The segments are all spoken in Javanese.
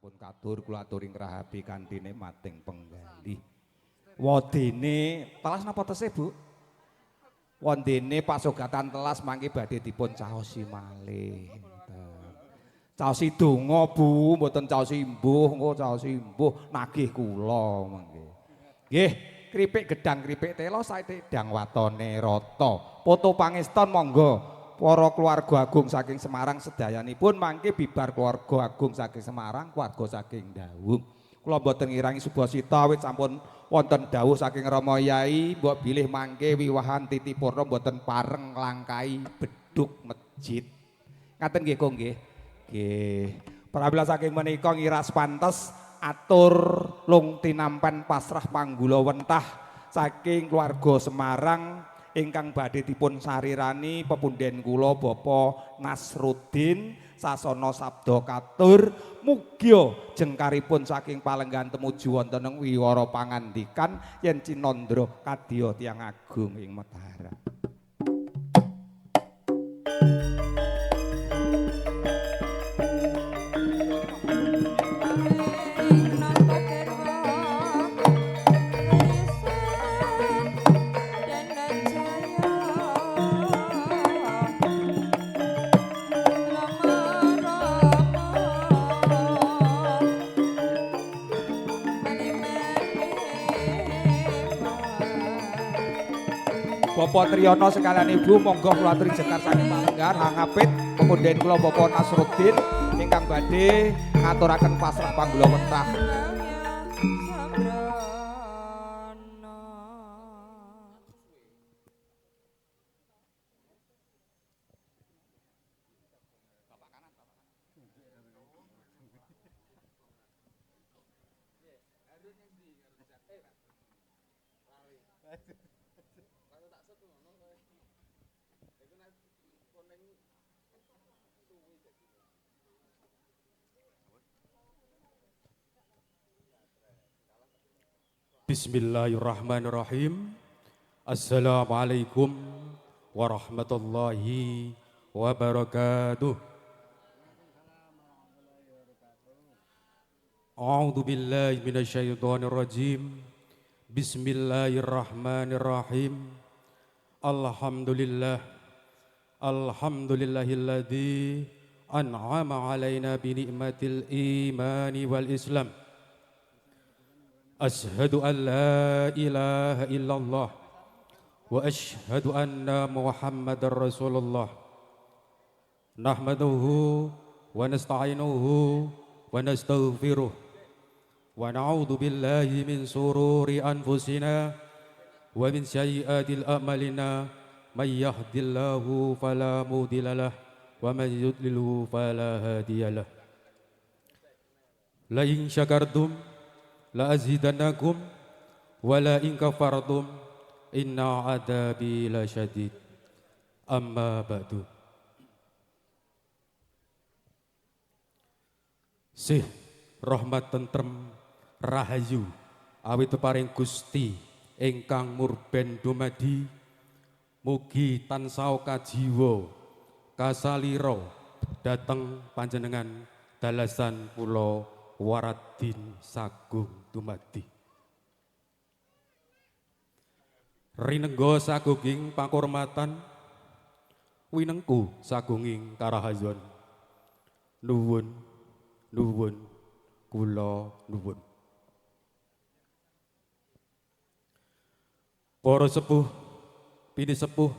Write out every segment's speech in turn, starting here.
sampun katur kula aturi ngrahapi kanthi nikmating penggalih. Wadene telas napa tesih, Bu? Wondene pasogatan telas mangke badhe dipun caosi malih. Caosi donga, Bu, mboten caosi imbuh, engko caosi imbuh nagih kula mangke. Nggih, kripik gedang kripik telo saedang watone rata. Poto pangeston monggo. Para keluarga agung saking Semarang sedayanipun mangke bibar keluarga agung saking Semarang, keluarga saking Dawung. Kula mboten ngirangi subasita awit sampun wonten dawuh saking Rama Yai, mbok bilih mangke wiwahan titipurna mboten pareng langkai beduk masjid. Ngaten nggih kok nggih. Nggih. Pramila saking menika ngiras pantes atur lung tinampen pasrah panggula wentah saking keluarga Semarang ingkang badhe dipun sarirani pepunden kula Bapak Nasruddin sasana sabda katur mugya jengkaripun saking palenggan temuju wonten ing wiwara pangandikan yen cinandra kadya tiyang agung ing Mataram. Bapak Triyono sekalian Ibu monggo kula aturi jekar saking palenggan hangapit pepunden kula Bapak Nasruddin ingkang badhe ngaturaken pasrah panggula wentah. Bismillahirrahmanirrahim. Assalamualaikum warahmatullahi wabarakatuh. A'udzu billahi minasyaitonir rajim. Bismillahirrahmanirrahim. Alhamdulillahilladzi an'ama 'alaina bi ni'matil imani wal islam. Ashhadu an la ilaha illallah wa ashhadu anna Muhammadar Rasulullah. Nahmaduhu wa nasta'inuhu wa nastaghfiruh wa na'udzu billahi min sururi anfusina wa min sayyiatil a'malina may yahdihillahu fala mudhillalah wa may yudlilhu fala hadiyalah. La in syakartum la azidannakum wa la in kafartum inna adabi lasyadid. Amma ba'du. Sih rahmat tentrem rahayu awit peparing Gusti ingkang murben dumadi mugi tansah kajiwa kasalira dateng panjenengan dalasan kula Waradin Sagung dumadi. Rinengga sagunging pangurmatan winengku sagunging karahayon nuwun kula nuwun. Para sepuh pinisepuh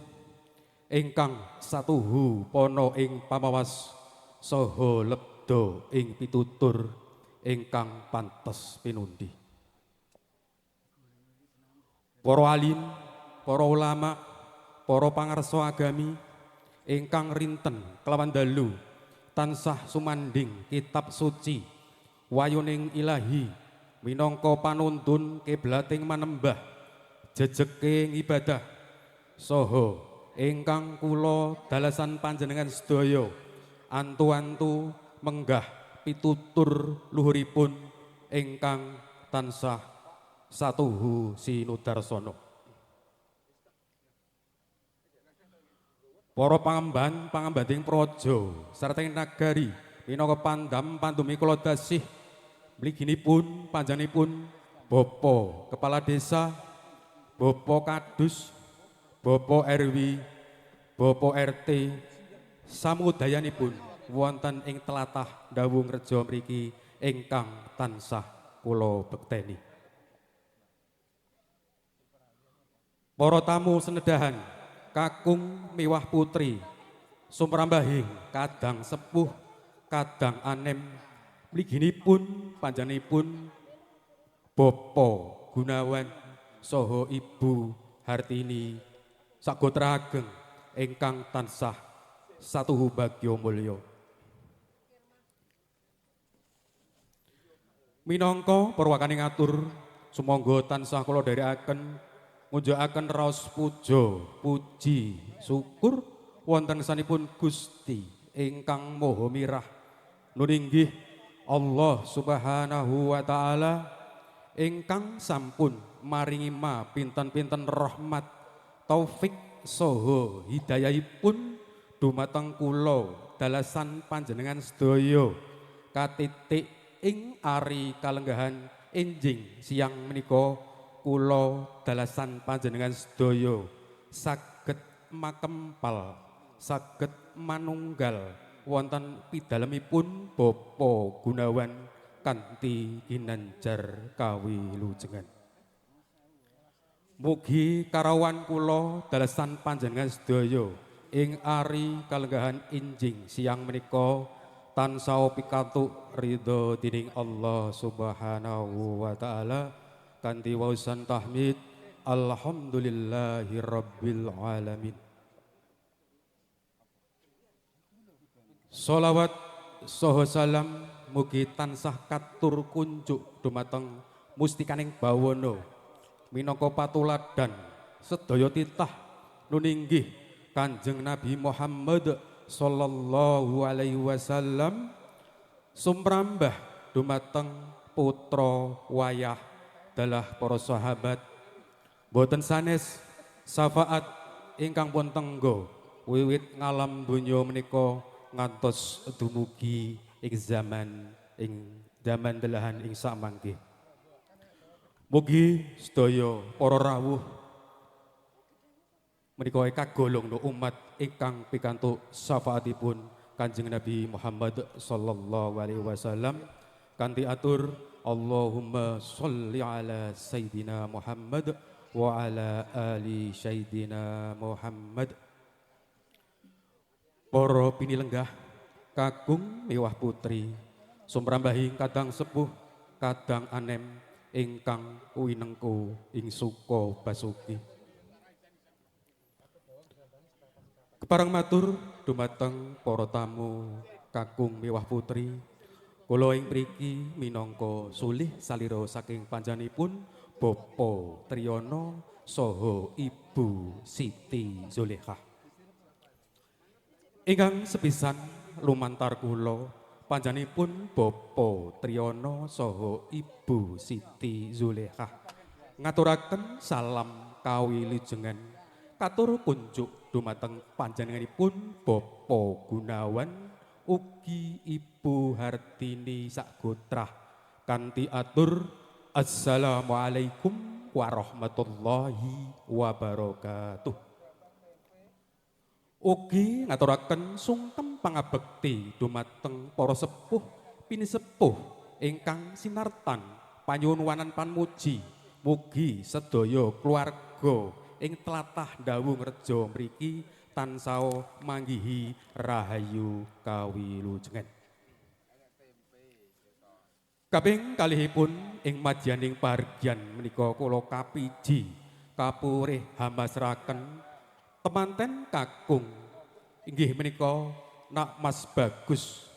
ingkang satuhu pono ing pamawas saha lebda ing pitutur ingkang pantes pinundi. Para alim, para ulama, para pangarsa agami ingkang rinten kelawan dalu tansah sumanding kitab suci wayuning ilahi minangka panuntun kiblating manembah jejeke ibadah saha ingkang kula dalasan panjenengan sedaya antu-antu menggah pitutur luhuripun ingkang tansah satuhu sinudarsana. Para pangamban-pangambating praja sarta nagari minangka pandam pandumi kula dasih mliginipun panjenenganipun Bapak Kepala Desa, Bapak Kadus, Bapak RW, Bapak RT, samudayanipun wonten ing tlatah Dawung Rejo mriki ingkang tansah kula bekteni. Para tamu senedahan, kakung miwah putri, sumrambahing kadang sepuh, kadang anem, mliginipun panjenenganipun Bapak Gunawan saha Ibu Hartini sagotra ageng ingkang tansah satuhu bagya mulya. Minangka perwakane ngatur sumangga tansah kula dherekaken ngunjukaken raos puja puji syukur wonten sanipun Gusti ingkang Maha Mirah nuninggih Allah Subhanahu wa taala ingkang sampun maringi pinten-pinten rahmat taufik saha hidayahipun dumateng kula dalasan panjenengan sedaya katitik ing ari kalenggahan enjing siang menika kula dalasan panjenengan sedaya saged makempal saged manunggal wonten pidalemipun Bapak Gunawan kanthi ginanjar kawilujengan. Mugi karawan kula dalasan panjenengan sedaya ing ari kalenggahan enjing siang menika tansah pikantuk ridho dening Allah Subhanahu wa taala kanthi wausan tahmid alhamdulillahirabbil alamin. Sholawat saha salam mugi tansah katur kunjuk dumateng mustikaning bawana minangka patuladan sedaya titah nuninggih Kanjeng Nabi Muhammad sallallahu alaihi wasallam sumrambah dumateng putra wayah dalah para sahabat boten sanes syafaat ingkang pun tenggo wiwit ngalam donya menika ngantos dumugi ing zaman delahan ing samangke. Mugi sedaya para rawuh menika kagolong umat ingkang pikantuk syafaatipun Kanjeng Nabi Muhammad sallallahu alaihi wasallam kanthi atur Allahumma sholli ala Sayyidina Muhammad wa ala ali Sayyidina Muhammad. Para pinilenggah kakung miwah putri sumrambahing kadang sepuh kadang anem ingkang winengku ing suka basuki. Kepareng matur dumateng para tamu kakung miwah putri kula ing mriki minangka sulih salira saking panjenenganipun Bapak Triyono saha Ibu Siti Zulekha. Ingkang sepisan lumantar kula panjenenganipun Bapak Triyono saha Ibu Siti Zulekha ngaturaken salam kawilujengan katur kunjuk dumateng panjenenganipun Bapak Gunawan ugi Ibu Hartini sagotrah kanthi atur assalamualaikum warahmatullahi wabarakatuh. Ugi ngaturaken sungkem pangabekti dumateng para sepuh pinisepuh ingkang sinartan panyuwunan pamuji mugi sedaya keluarga ing tlatah Dawung Rejo mriki tansah manggihi rahayu kawilujengan. Kaping kalihipun ing madyaning pahargyan menika kula kapiji kapurih hamasraken temanten kakung inggih menika Nak Mas Bagus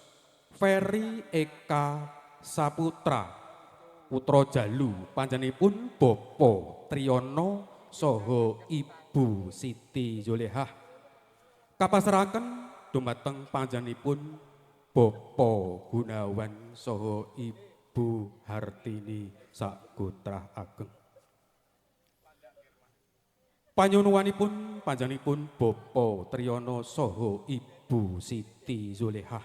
Ferry Eka Saputra putra Jalu panjenenganipun Bapak Triyono saha Ibu Siti Zulekha kapasrahaken dumateng panjenenganipun Bapak Gunawan saha Ibu Hartini sagotrah ageng. Panyuwunipun panjenenganipun Bapak Triyono saha Ibu Siti Zulekha.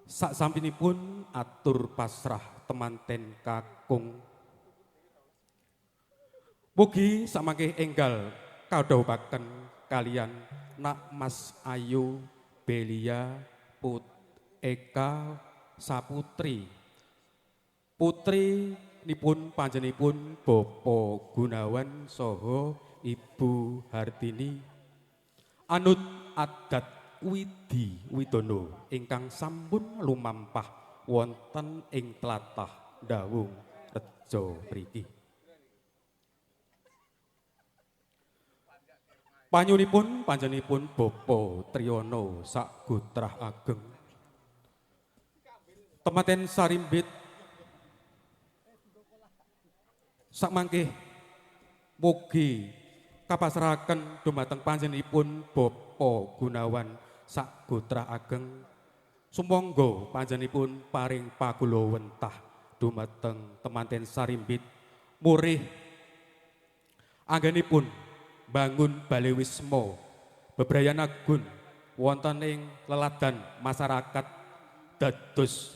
Saksampinipun atur pasrah temanten kakung. Mugi samangke enggal kadhawuhaken kalian Nak Mas Ayu Belia Put Eka Saputri. Putri nipun panjenipun Bapa Gunawan saha Ibu Hartini. Anut adat Widi Widono ingkang sampun lumampah wonten ing tlatah Dawung Reja mriki. Panyunipun panjenipun Bapa Triyono Sagotrah Ageng. Temanten sarimbit sakmangke mugi kapasrahaken dumateng panjenipun Bapa Gunawan Sagotrah Ageng. Sumangga panjenipun paring pagulawentah dumateng temanten sarimbit murih anggenipun bangun Balewisma bebrayan agun wonten ing leladan masyarakat dados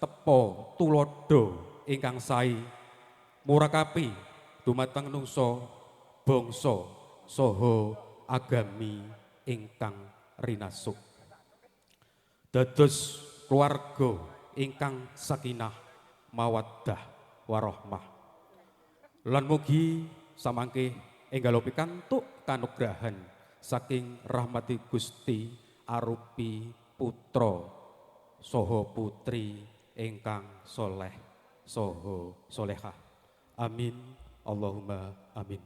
tepo tulodo ingkang sae murakapi dumateng nungsa bangsa saha agami ingkang rinasuk dados keluarga ingkang sakinah mawaddah warahmah lan mugi samangke enggal pikantuk kanugrahan saking rahmati Gusti arupi putra saha putri ingkang soleh saha solehah. Amin Allahumma amin.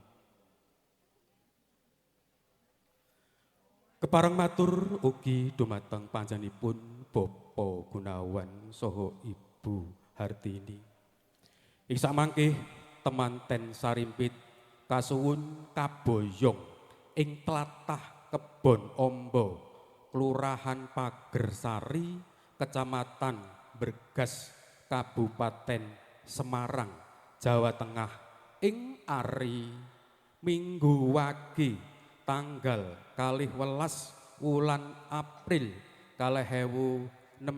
Kepareng matur ugi dumateng panjenipun Bapa Gunawan saha Ibu Hartini. Ing samangke temanten sarimpit kasuwun kaboyong ing tlatah Kebon Ombo, Kelurahan Pagersari, Kecamatan Bergas, Kabupaten Semarang, Jawa Tengah ing ari Minggu wage tanggal 12 wulan April 2026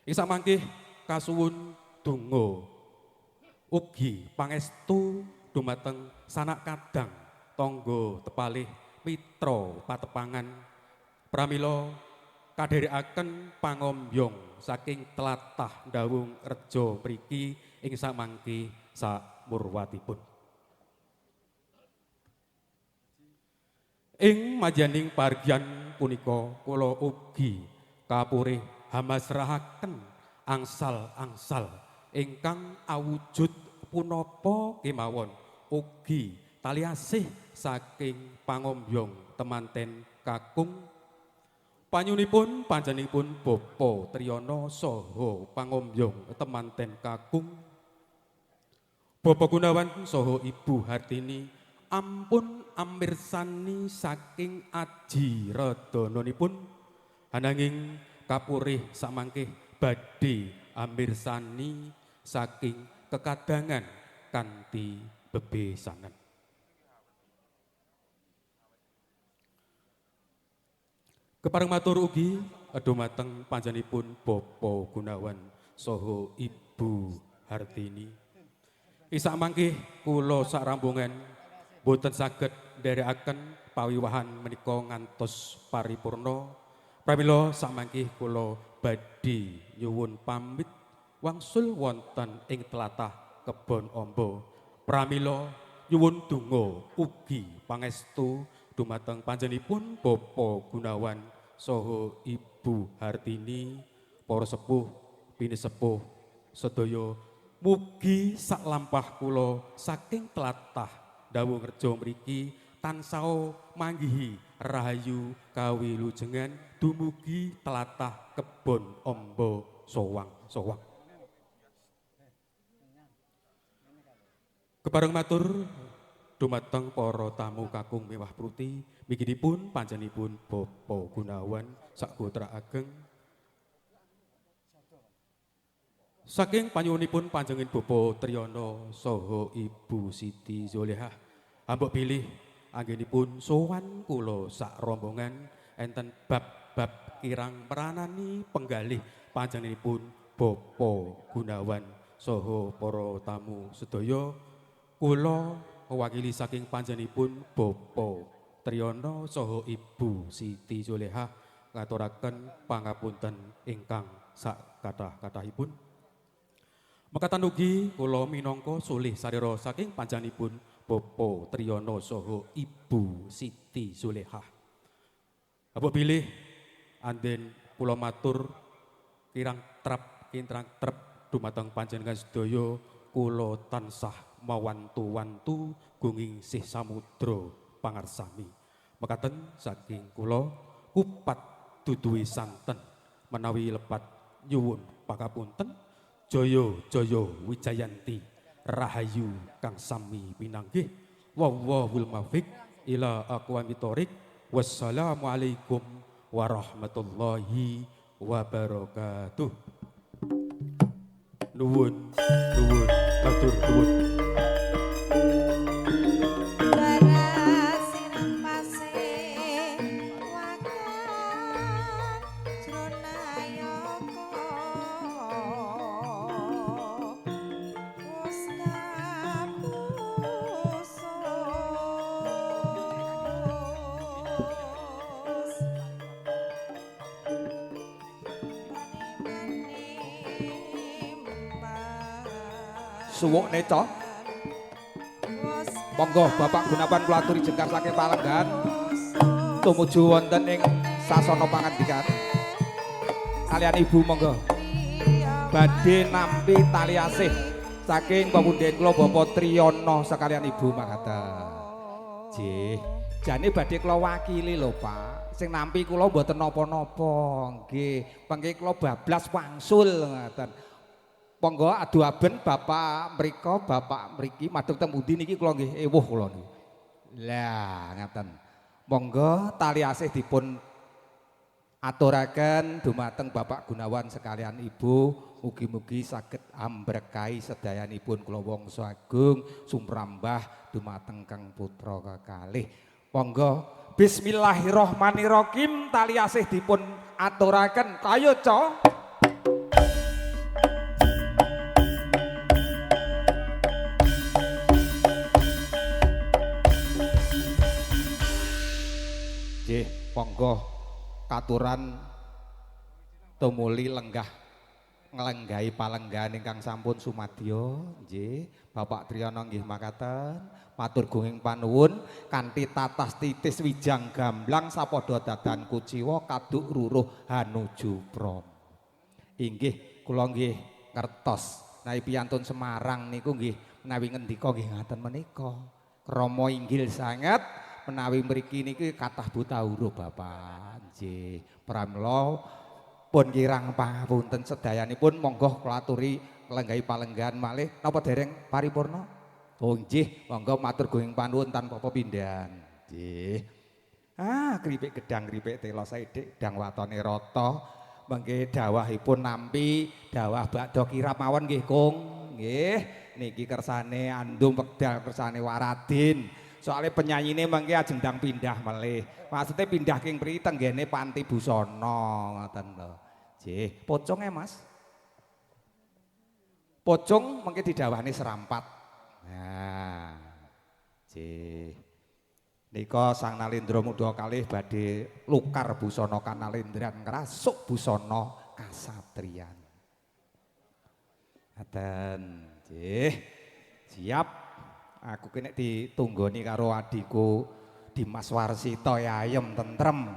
ing samangke kasuwun donga ugi pangestu dumateng sanak kadang tangga tepalih mitra patepangan pramila kadherekaken pangombyong saking tlatah Dawung Reja mriki ing samangke samurwatipun. Ing majaning pargyan punika kula ugi kapurih hamasrahaken angsal-angsal ingkang awujud punapa kemawon ugi tali asih saking pangombyong temanten kakung panyunipun panjenipun Bapa Triyono saha pangombyong temanten kakung Bapa Gunawan saha Ibu Hartini ampun amirsani saking aji radananipun ananging kapurih samangke badhe amirsani saking kekadangan kanthi bebesanan. Kepareng matur ugi dumateng panjenipun Bapa Gunawan saha Ibu Hartini. Isa mangke kula sarampungan boten saged nderekaken pawiwahan menika ngantos paripurna. Pramila samangke kula badhe nyuwun pamit wangsul wonten ing tlatah Kebon Ombo. Pramila nyuwun donga ugi pangestu dumateng panjenipun Bapa Gunawan saha Ibu Hartini, para sepuh, pinisepuh sedaya mugi saklampah kula saking tlatah Dawung Reja mriki tansah manggihi rahayu kawilujengan dumugi tlatah Kebon Ombo sowang-sowang. Kepareng matur dumateng para tamu kakung mewah pruti migidipun panjenipun Bapa Gunawan Sagotrah Ageng saking panyuwunipun panjenengan Bapa Triyono saha Ibu Siti Zolehah ambek bilih anggenipun sowan kula sak rombongan enten bab bab kirang meranani penggalih panjenenganipun Bapak Gunawan saha para tamu sedaya. Kula mewakili saking panjenenganipun Bapak Triyono saha Ibu Siti Zulehah ngaturaken pangapunten ingkang sak kathah-kathahipun. Mekaten ugi kula minangka sulih sarira saking panjenenganipun Bapak Triyono saha Ibu Siti Zulehah. Bapak pilih anden kula matur kirang trep dumateng panjenengan sedaya kula tansah mawantu-wantu gunging sih samudra pangarsami. Mekaten saking kula kupat duduhi santen menawi lepat nyuwun pangapunten. Jaya-jaya Wijayanti rahayu kang sami pinanggih. Wallahul muwaffiq ila aqwamit thoriq. Wassalamualaikum warahmatullahi wabarakatuh. Nuwun matur nuwun. Suwuk neco. Monggo Bapak Gunawan kula aturi jengkar saking palenggan tumuju wonten ing sasana pangandikan. Kalian Ibu monggo badhe nampi tali asih saking pamunden kula Bapak Triyono sekalian Ibu makaten. Nggih, jane badhe kula wakili lho Pak. Sing nampi kula mboten napa-napa. Nggih, pengke kula bablas wangsul ngoten. Monggo adu aben Bapak mriko, Bapak mriki madhep teng pundi niki kula nggih ewuh kula niki. Lah ngaten. Monggo tali asih dipun aturaken dumateng Bapak Gunawan sekalian Ibu, mugi-mugi saged ambrekahi sedayanipun kula wangsa agung sumrambah dumateng kang putra kekalih. Monggo bismillahirrahmanirrahim tali asih dipun aturaken kaya ca. Nggih, monggo katuran tumuli lenggah nglenggahi palenggahan ingkang sampun sumadya. Nggih, Bapak Triyono nggih makaten. Matur gunging panuwun kanthi tatas titis wijang gamblang sapada dadan kuciwa kaduk ruruh hanuju pram. Inggih, kula nggih ngertos menawi piyantun Semarang niku nggih menawi ngendika nggih ngaten menika. Krama inggil sanget menawi mriki niki kathah buta huruf Bapak. Nggih, pramila pun kirang pangapunten sedayanipun monggo kula aturi lenggahi palenggahan malih napa dereng paripurna? Oh nggih, monggo matur gunging panuwun tanpa pepindhan. Nggih. Kripik gedang kripik tela saithik dang watone rata. Mengke dawahipun nampi dawah bakda kirap mawon nggih Kung. Nggih, niki kersane andum wekdal kersane Waradin. Soalnya penyanyine mengke ajeng ndang pindah malih. Maksudnya pindah king mriki tenggene Panti Busana ngoten lho. Nggih, pocong Mas. Pocong mengke didawani serampat. Nah. Nggih. Nika Sang Nalendra Muda kalih badhe lukar busana kanalendran ngrasuk busana kasatriyan. Ngaten. Nggih. Siap. Aku kene ditunggoni karo adikku Dimas Warsito ya ayem tentrem.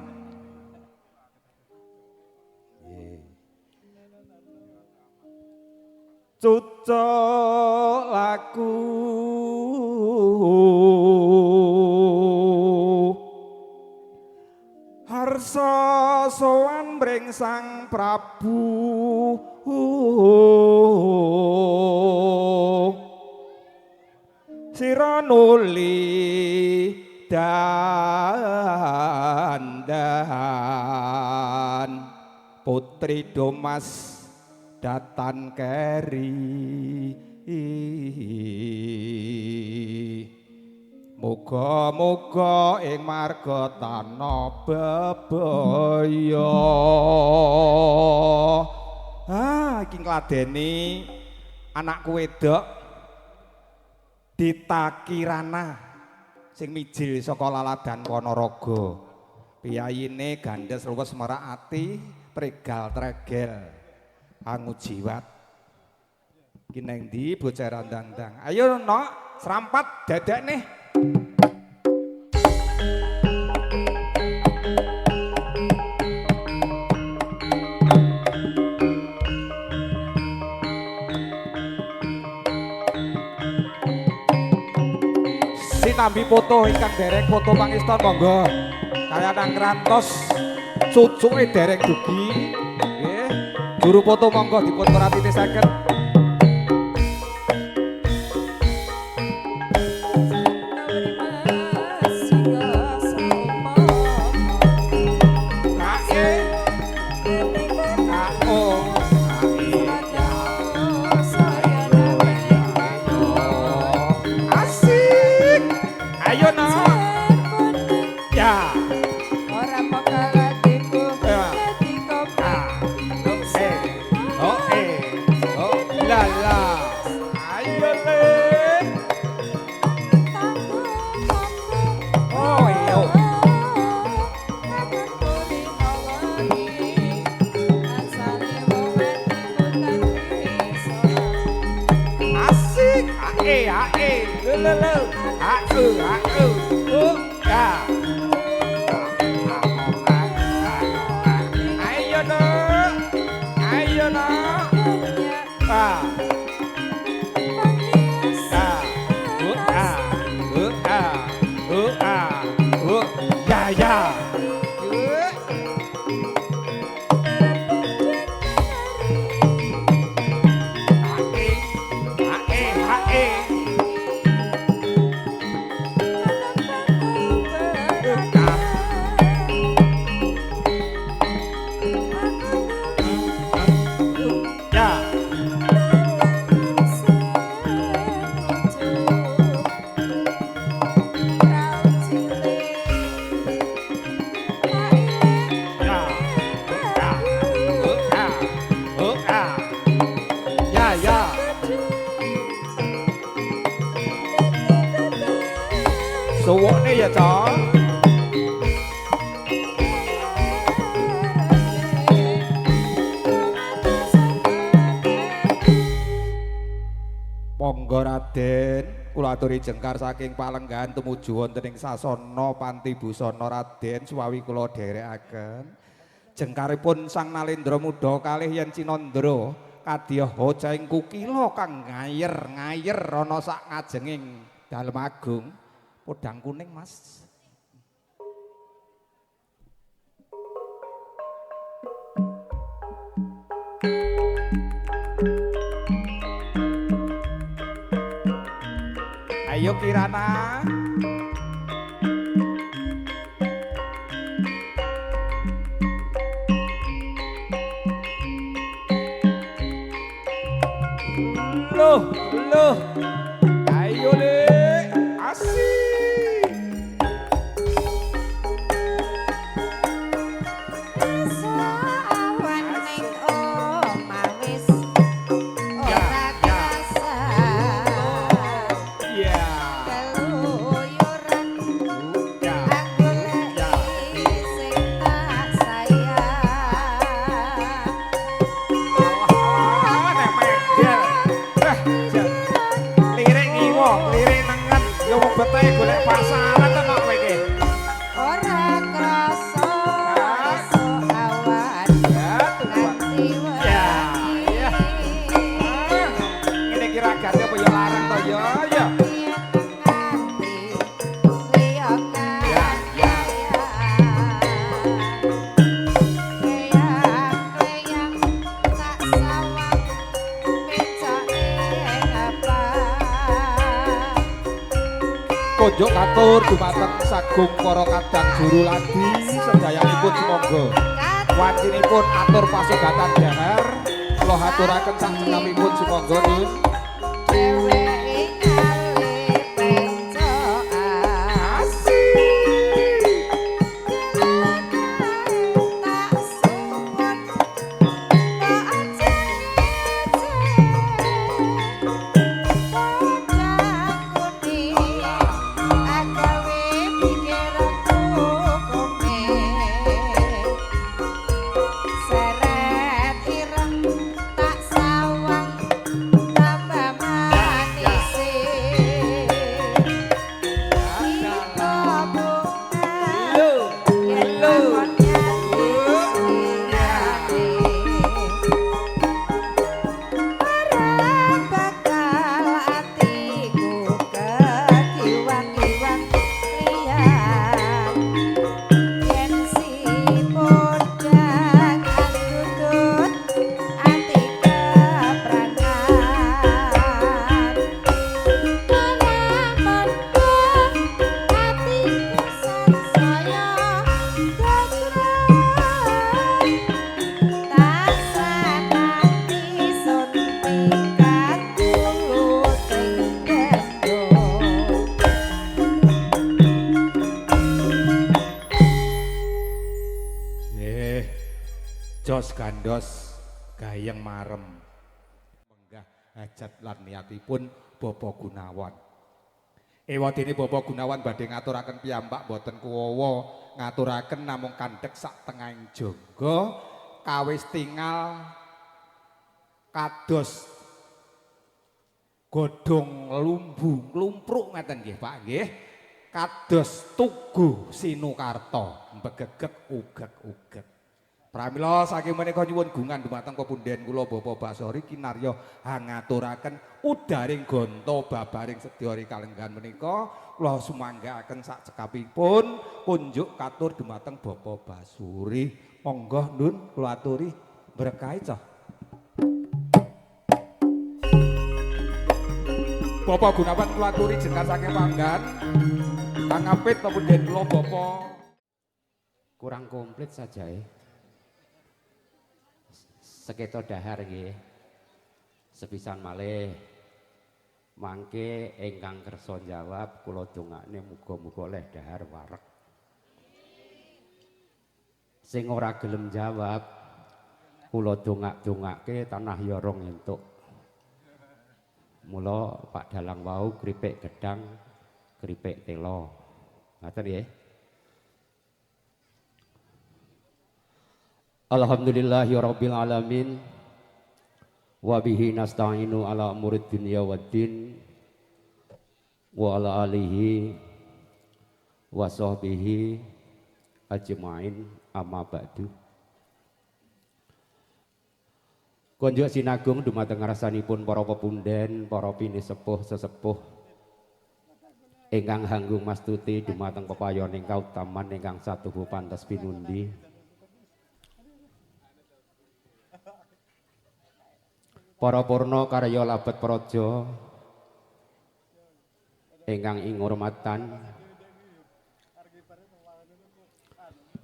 Cucuk laku harsa sowan mring Sang Prabu sira nuli dandan putri Domas datan keri Muga-muga ing marga tanah bebaya. Iki ngladeni anakku wedok Dita Kirana sing mijil saka Laladan Ponorogo. Piyayine gandes luwes merak ati, pregal tregel angu jiwat. Ki neng ndi bocah randang-dang. Ayo nok, serampat dadek nih. Sinambi foto ingkang dereng foto pangeston monggo. Kaya nang Krantos cucuke dereng dugi. Nggih. Juru foto monggo dipun perhatisaken. Suwokne ya, Cok. Monggo Raden, kula aturi jengkar saking Palenggan tumuju wonten ing sasana Panti Busana Raden suwawi kula dherekaken. Jengkaripun Sang Nalendra Muda kalih yen Cinandra kadya hocahing kukila kang ngayer-ngayer ana sak ngajenging dalem agung. Podang kuning, Mas. Ayo Kirana. Loh. Ayo le, asik. Betul golek pasaran to kok kowe iki. Ora krasa awan. Nganti wengi. Ngene iki ragate apa ya larang to ya? Ya. Konjuk katur dumateng sagung para kadang juru ladi sedayanipun sumangga wancinipun atur pasugatan dahar kula aturaken sajenengipun sumangga nun dheweke kali pencokan gandos gayeng marem menggah hajat lan niatipun Bapak Gunawan. Ewadene Bapak Gunawan badhe ngaturaken piyambak boten kuwawa ngaturaken namung kandhek sak tengahing jaga kawis tingal kados godhong lumbu lumpruk ngeten nggih Pak nggih. Kados tugu Sinukarta mbegegek ugek-ugek. Pramila saking menika nyuwun gungan dumateng pepunden kula Bapak Basori kinarya ngaturaken udaring gonto babaring sedya kalenggan menika kula sumanggaaken sak cekapipun kunjuk katur dumateng Bapak Basuri. Monggo Nun kula aturi berkahi cah. Bapak Gunawan kula aturi jenengan saking panggan Kang Apit pepunden kula Bapak kurang komplit saja seketo dahar nggih sepisan malih mangke ingkang kersa jawab kula dongakne muga-muga oleh dahar wareg sing ora gelem jawab kula dongak-dongake tanah yorong entuk mula Pak Dalang wau kripik gedang kripik telo ngaten nggih. Alhamdulillahirabbil alamin wa bihi nasta'inu ala umurid dunya waddin wa ala alihi wa sahbihi ajmain amma ba'du. Konjuk sinagung dumateng ngarsanipun para pepunden, para pinisepuh sesepuh ingkang hanggung mastuti dumateng pepayoning kautaman ingkang satuhu pantes pinundi. Para purna karya labet praja ingkang ing hormatan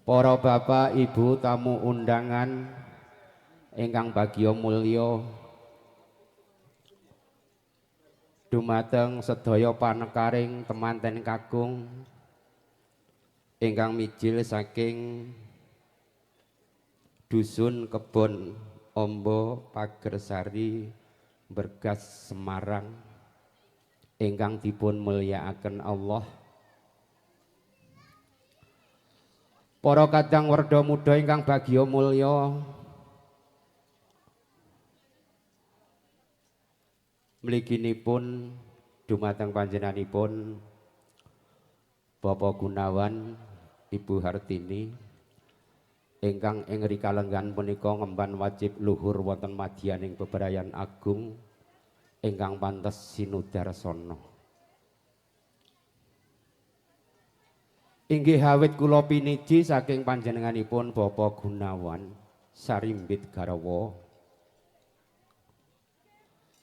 para bapak ibu tamu undangan ingkang bagya mulya dumateng sedaya panekaring temanten kakung ingkang mijil saking dusun Kebon Ombo Pagersari Bergas Semarang ingkang dipun mulyakaken Allah. Para kadang werda muda ingkang bagya mulya mliginipun dumateng panjenenganipun Bapak Gunawan Ibu Hartini ingkang ing rikalenggan punika ngemban wajib luhur wonten madyaning bebrayan agung ingkang pantes sinudarsana. Inggih awit kula piniji saking panjenenganipun Bapak Gunawan Sarimbit Garwa.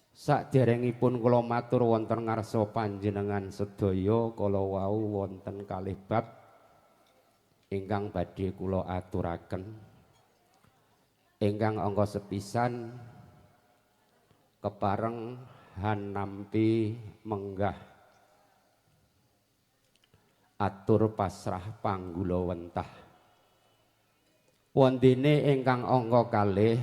Saderengipun kula matur wonten ngarsa panjenengan sedaya kala wau wonten kalih bab ingkang badhe kula aturaken ingkang angka sepisan kepareng hanampi menggah atur pasrah panggula wentah wondene ingkang angka kalih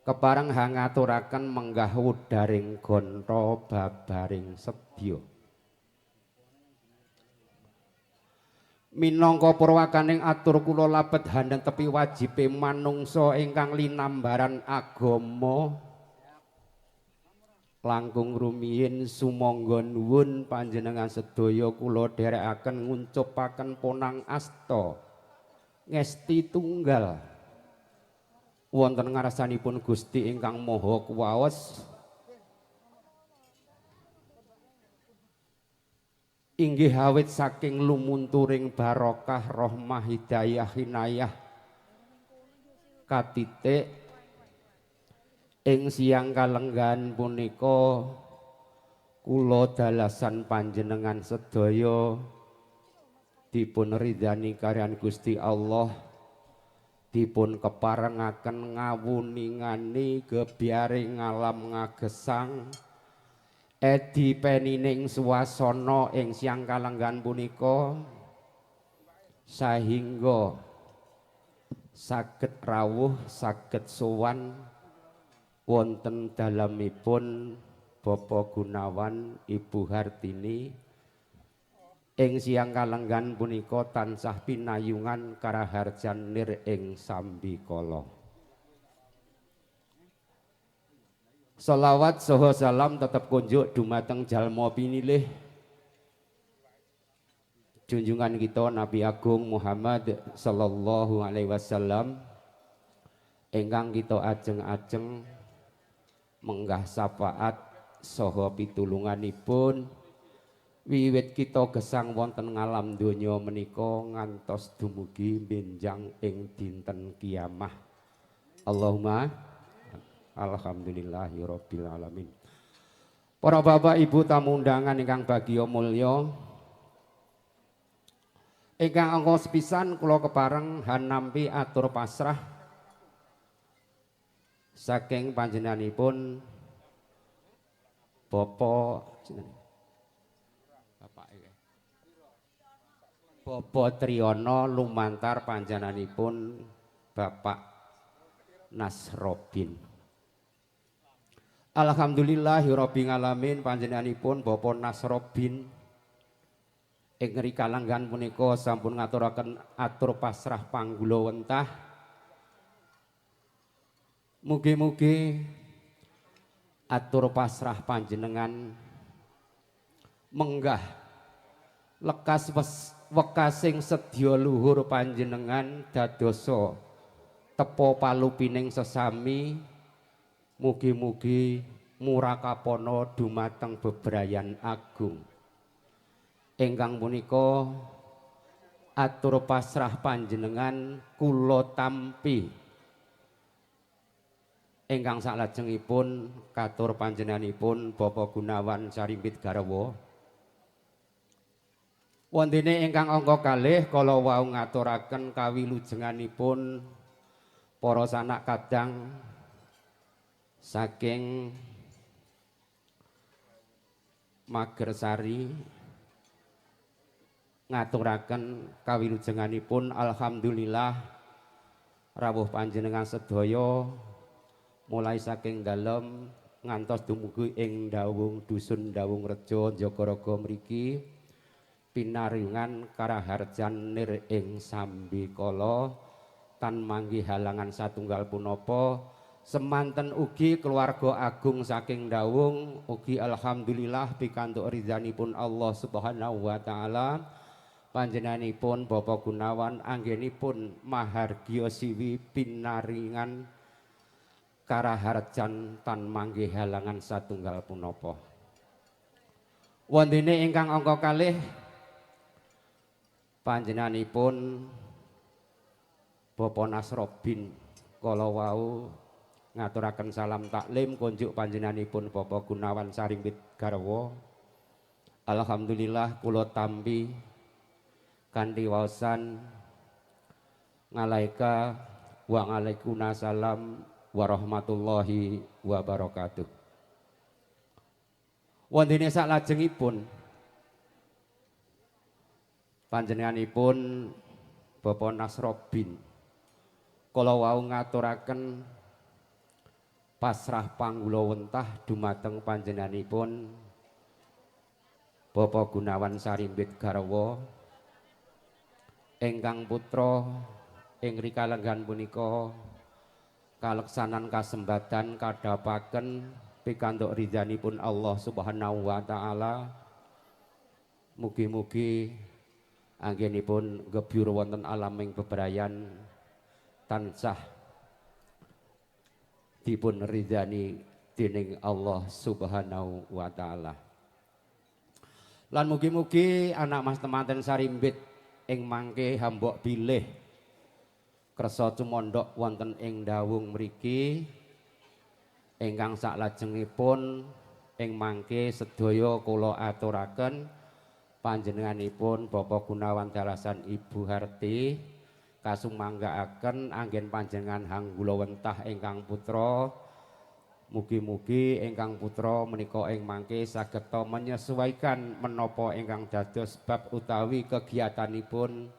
kepareng hangaturaken menggah wudaring gonta babaring sedya. Minangka purwakaning atur kula labet handhen tepi wajibe manungsa ingkang linambaran agama langkung rumiyin sumangga nuwun panjenengan sedaya kula dherekaken nguncupaken ponang asta ngesti tunggal wonten ngarsanipun Gusti ingkang Maha Kuwaos inggih awit saking lumunturing barokah rahmah hidayah hinayah katitik ing siang kalenggan punika kula dalasan panjenengan sedaya dipun ridhani kaliyan Gusti Allah dipun keparengaken ngawuningani gebyaring alam ngagesang edi penining swasana ing siang kalenggan punika sahingga saged rawuh saged sowan wonten dalemipun Bapak Gunawan Ibu Hartini ing siang kalenggan punika tansah pinayungan karaharjan nir ing sambikala. Shalawat saha salam tetep kunjuk dumateng jalma pinilih junjungan kita Nabi Agung Muhammad sallallahu alaihi wasallam ingkang kita ajeng-ajeng menggah syafaat saha pitulunganipun wiwit kita gesang wonten ngalam donya menika ngantos dumugi benjang ing dinten kiamah. Allahumma alhamdulillahirabbil alamin. Para bapak ibu tamu undangan ingkang bagya mulya, ingkang angka sepisan kula kepareng hanampi atur pasrah saking panjenenganipun Bapak Triyono lumantar panjenenganipun Bapak Nasrobin. Alhamdulillahirabbil alamin panjenenganipun Bapak Nasrobin ing ngrika langgan punika sampun ngaturaken atur pasrah panggula wentah. Mugi-mugi atur pasrah panjenengan menggah lekas wekasing sedya luhur panjenengan dadosa tepo palupining sesami. Mugi-mugi murakapana dumateng bebrayan agung. Ingkang punika atur pasrah panjenengan kula tampi ingkang salajengipun katur panjenenganipun Bapak Gunawan Sarimbit Garwa. Wondene ingkang angka kalih kala wau ngaturaken kawilujenganipun para sanak kadang saking Magersari ngaturaken kawilujenganipun alhamdulillah rawuh panjenengan sedaya mulai saking dalem ngantos dumugi ing Dawung dusun Dawung Rejo Jagaraga mriki pinariyungan karaharjan nir ing sambikala tan manggih halangan satunggal punapa. Semanten ugi keluarga agung saking Dawung ugi alhamdulillah pikantuk ridhanipun Allah Subhanahu wa taala panjenenganipun Bapak Gunawan anggenipun mahargya siwi pinaringan karaharjan tan manggih halangan satunggal punapa. Wondene ingkang angka kalih panjenenganipun Bapak Nasrobin kala wau ngaturaken salam taklim kunjuk panjenenganipun Bapak Gunawan Sarimbit Garwa. Alhamdulillah kula tampi kanthi waosan ngalaika wa alaikumussalam warahmatullahi wabarakatuh. Wondene salajengipun panjenenganipun Bapak Nasrobin kala wau ngaturaken pasrah panggula wentah dumateng panjenenganipun Bapak Gunawan Sarimbit Garwa ingkang putra ing rika lenggan punika kaleksanan kasembatan kadhapaken pikantuk ridhanipun Allah Subhanahu wa taala. Mugi-mugi anggenipun gebyur wonten alaming bebrayan tansah dipun ridhani dening Allah Subhanahu wa taala. Lan mugi-mugi anak Mas temanten Sarimbit ing mangke hambok bilih kersa cumondhok wonten ing Dawung mriki ingkang saklajengipun ing mangke sedaya kula aturaken panjenenganipun Bapak Gunawan dalasan Ibu Harti kasumanggaaken anggen panjenengan hanggula wentah ingkang putra. Mugi-mugi ingkang putra menika ing mangke saged menyesuaikan menapa ingkang dados bab utawi kegiatanipun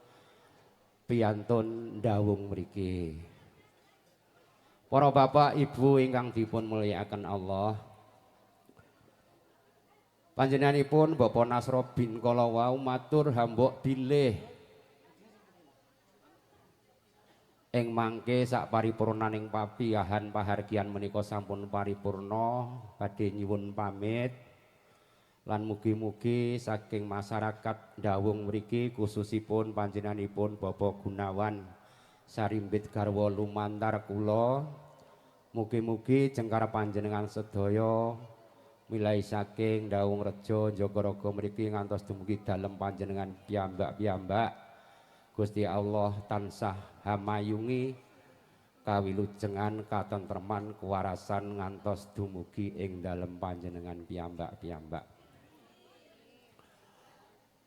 piyantun ndawung mriki. Para bapak ibu ingkang dipun mulyakaken Allah. Panjenenganipun Bapak Nasro bin kala wau matur hambok bilih ing mangke sak paripurnaning papiahan pahargyan menika sampun paripurna badhe nyuwun pamit lan mugi-mugi saking masyarakat ndawung mriki khususipun panjenenganipun Bapak Gunawan Sarimbit garwa lumantar kula mugi-mugi jengkar panjenengan sedaya milai saking Ndawung Rejo Jogorogo mriki ngantos dumugi dalem panjenengan piyambak-piyambak Gusti Allah tansah hamayungi kawilujengan katentreman kewarasan ngantos dumugi ing dalem panjenengan piyambak-piyambak.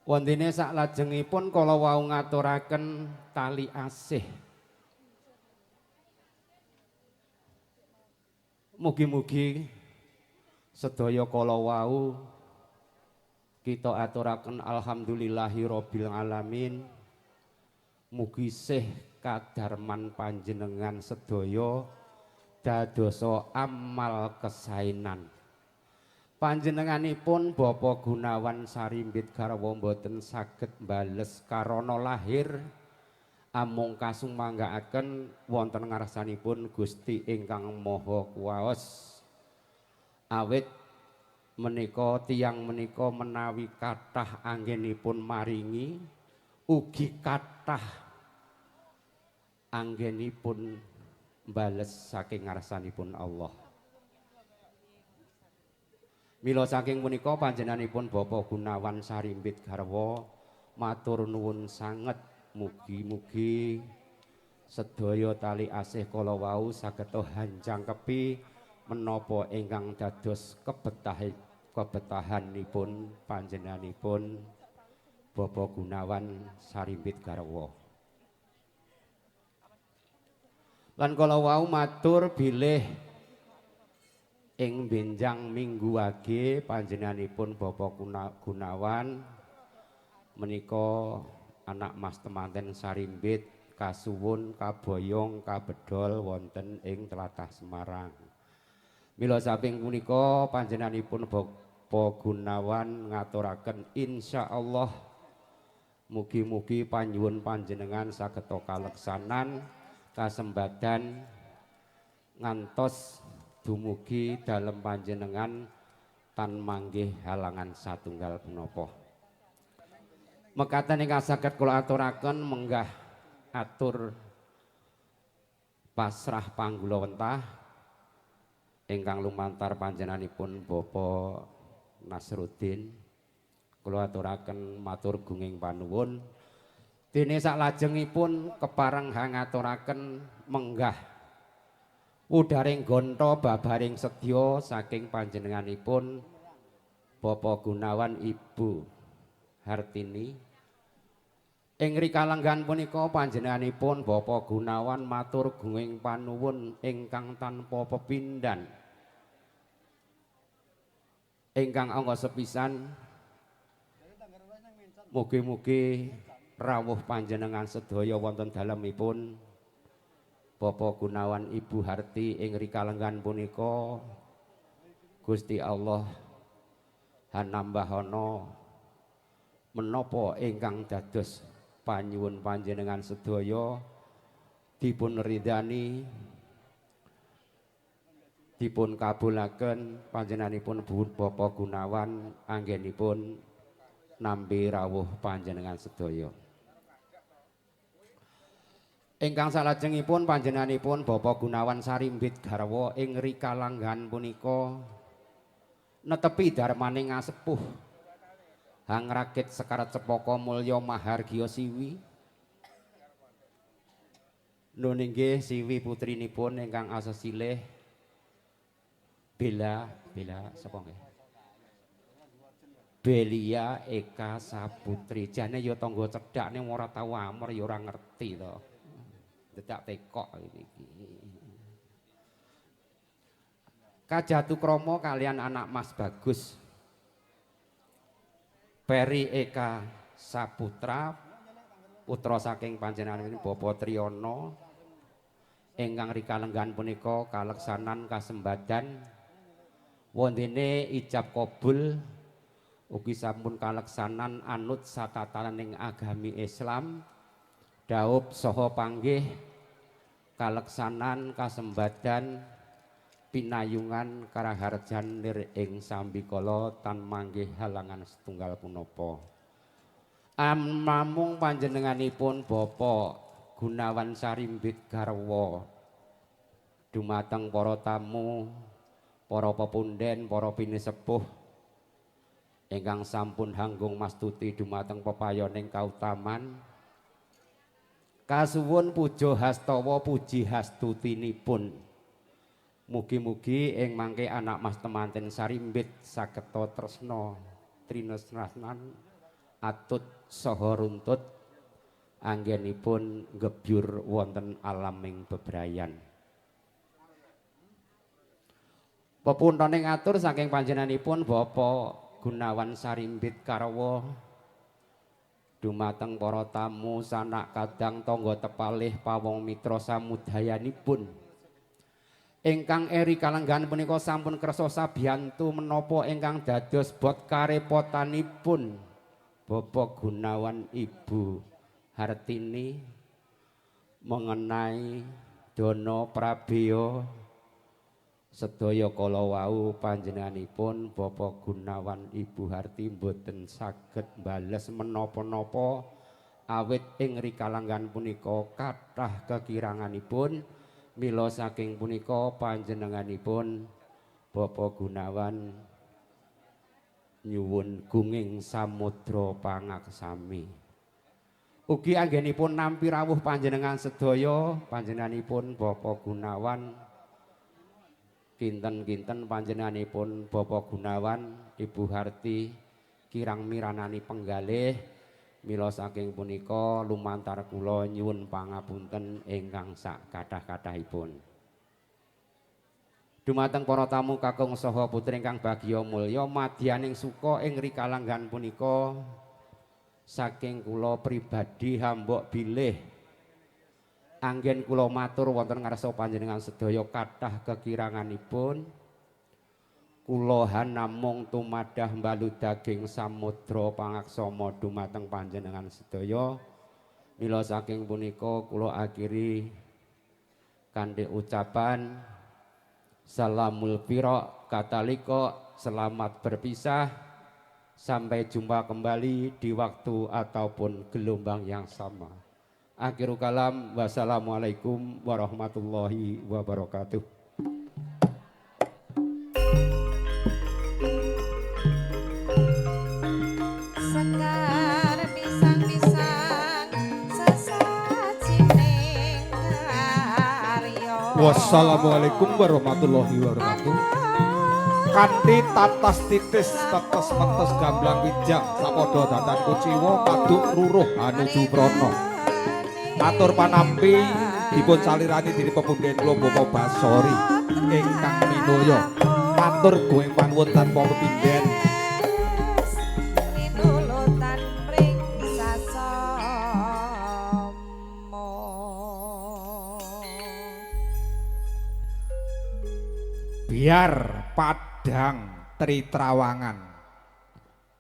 Wondene saklajengipun kala wau ngaturaken tali asih. Mugi-mugi sedaya kala wau kita aturaken alhamdulillahirabbil alamin. Mugi sih kadarman panjenengan sedaya dadosa amal kesainan. Panjenenganipun Bapak Gunawan Sarimbit garwa boten saged mbales karana lahir amung kasumanggaaken wonten ngarsanipun Gusti ingkang Maha Kuwaos. Awit menika tiyang menika menawi kathah anggenipun maringi ugi kathah anggenipun mbales saking ngarsanipun Allah. Mila saking punika panjenenganipun Bapak Gunawan Sarimbit garwa matur nuwun sanget mugi-mugi sedaya tali asih kala wau saged hanjangkepi menapa ingkang dados kebetahanipun panjenenganipun Bapak Gunawan Sarimbit garwa. Lan kala wau matur bilih ing benjang minggu wage panjenenganipun Bapak Gunawan menika anak Mas temanten Sarimbit kasuwun kaboyong kabedol wonten ing tlatah Semarang. Mila saking punika panjenenganipun Bapak Gunawan ngaturaken insyaallah mugi-mugi panyuwun panjenengan saged kaleksanan kasembadan ngantos dumugi dalem panjenengan tan manggih halangan satunggal punapa. Mekaten ingkang saged kula aturaken menggah atur pasrah panggulawentah ingkang lumantar panjenenganipun Bapak Nasruddin kula aturaken matur gunging panuwun dene saklajengipun kepareng ngaturaken menggah Wudaring gonto babaring sedya saking panjenenganipun Bapak Gunawan Ibu Hartini. Ing rikalenggan punika panjenenganipun Bapak Gunawan matur gunging panuwun ingkang tanpa pepindhan. Ingkang angga sepisan mugi-mugi rawuh panjenengan sedaya wonten dalemipun Bapak Gunawan Ibu Harti ing rikalenggan punika Gusti Allah hanambahana menapa ingkang dados panyuwun panjenengan sedaya dipun ridani dipun kabulaken panjenenganipun Bapak Gunawan anggenipun nampi rawuh panjenengan sedaya. Ingkang salajengipun panjenenganipun Bapak Gunawan Sarimbit garwa ing rikalenggan punika netepi darmaning ngasepuh Hangrakit Sekarat Cepaka Mulya Mahargya Siwi. Nun inggih Siwi putrinipun ingkang asesilih Bella sapa nggih? Belia Eka Saputri. Jane ya tangga cedhakne ora tau amer ya ora ngerti to. Dedak tekok iki. Kajatu krama kalian anak Mas Bagus Peri Eka Saputra putra saking panjenenganipun Bapak Triyono ingkang rikalenggan punika kaleksanan kasembadan wontene ijab kabul ugi sampun kaleksanan anut sakataning agami Islam daup saha panggih kaleksanan kasembadan pinayungan karaharjan lir ing sambikala tan manggih halangan setunggal punapa. Namung panjenenganipun Bapak Gunawan Sarimbit garwa dumateng para tamu, para pepundhen, para pinisepuh ingkang sampun hanggung mastuti dumateng pepayoning kautaman. Kasuwun puja hastawa puji hastutinipun. Mugi-mugi ing mangke anak mas temanten Sarimbit sageta tresna trinasranan atut saha runtut anggenipun gebyur wonten alaming bebrayan. Pepuntoning atur saking panjenenganipun Bapak Gunawan Sarimbit karwa dumateng para tamu sanak kadang tangga tepalih pawong mitra samudayanipun. Ingkang eri kalenggan punika sampun kersa sabiyantu menapa ingkang dados bot karepotanipun Bapak Gunawan Ibu Hartini mengenai dana prabeya sedaya kala wau panjenenganipun Bapak Gunawan Ibu Harti boten saged mbales menapa-napa awit ing rikalenggan punika kathah kekiranganipun. Mila saking punika panjenenganipun Bapak Gunawan nyuwun gunging samudra pangaksami. Ugi anggenipun nampi rawuh panjenengan sedaya, panjenenganipun Bapak Gunawan kinten-kinten panjenenganipun Bapak Gunawan Ibu Harti kirang miranani penggalih. Mila saking punika lumantar kula nyuwun pangapunten ingkang sak kathah-kathahipun. Dumateng para tamu kakung saha putri ingkang bagya mulya madyaning suka ing rikalenggan punika saking kula pribadi hambok bilih anggen kula matur wonten ngarsa panjenengan sedaya kathah kekiranganipun. Kula namung tumadah mbalu daging samudra pangaksama dumateng panjenengan sedaya. Mila saking punika kula akhiri kanthi ucapan salamul firaq katalika, selamat berpisah, sampai jumpa kembali di waktu ataupun gelombang yang sama. Akhirul kalam, wassalamualaikum warahmatullahi wabarakatuh. Wassalamualaikum warahmatullahi wabarakatuh. Kanthi tatas titis tetes metes gamblang wijang sapada datan kuciwa kaduk ruruh anuju prana. Matur panampi dipun salirani diri pepundhen kula Bapak Basori ingkang minulya. Matur gunging panuwun tanpa pepindhen. Biar padang Tritrawangan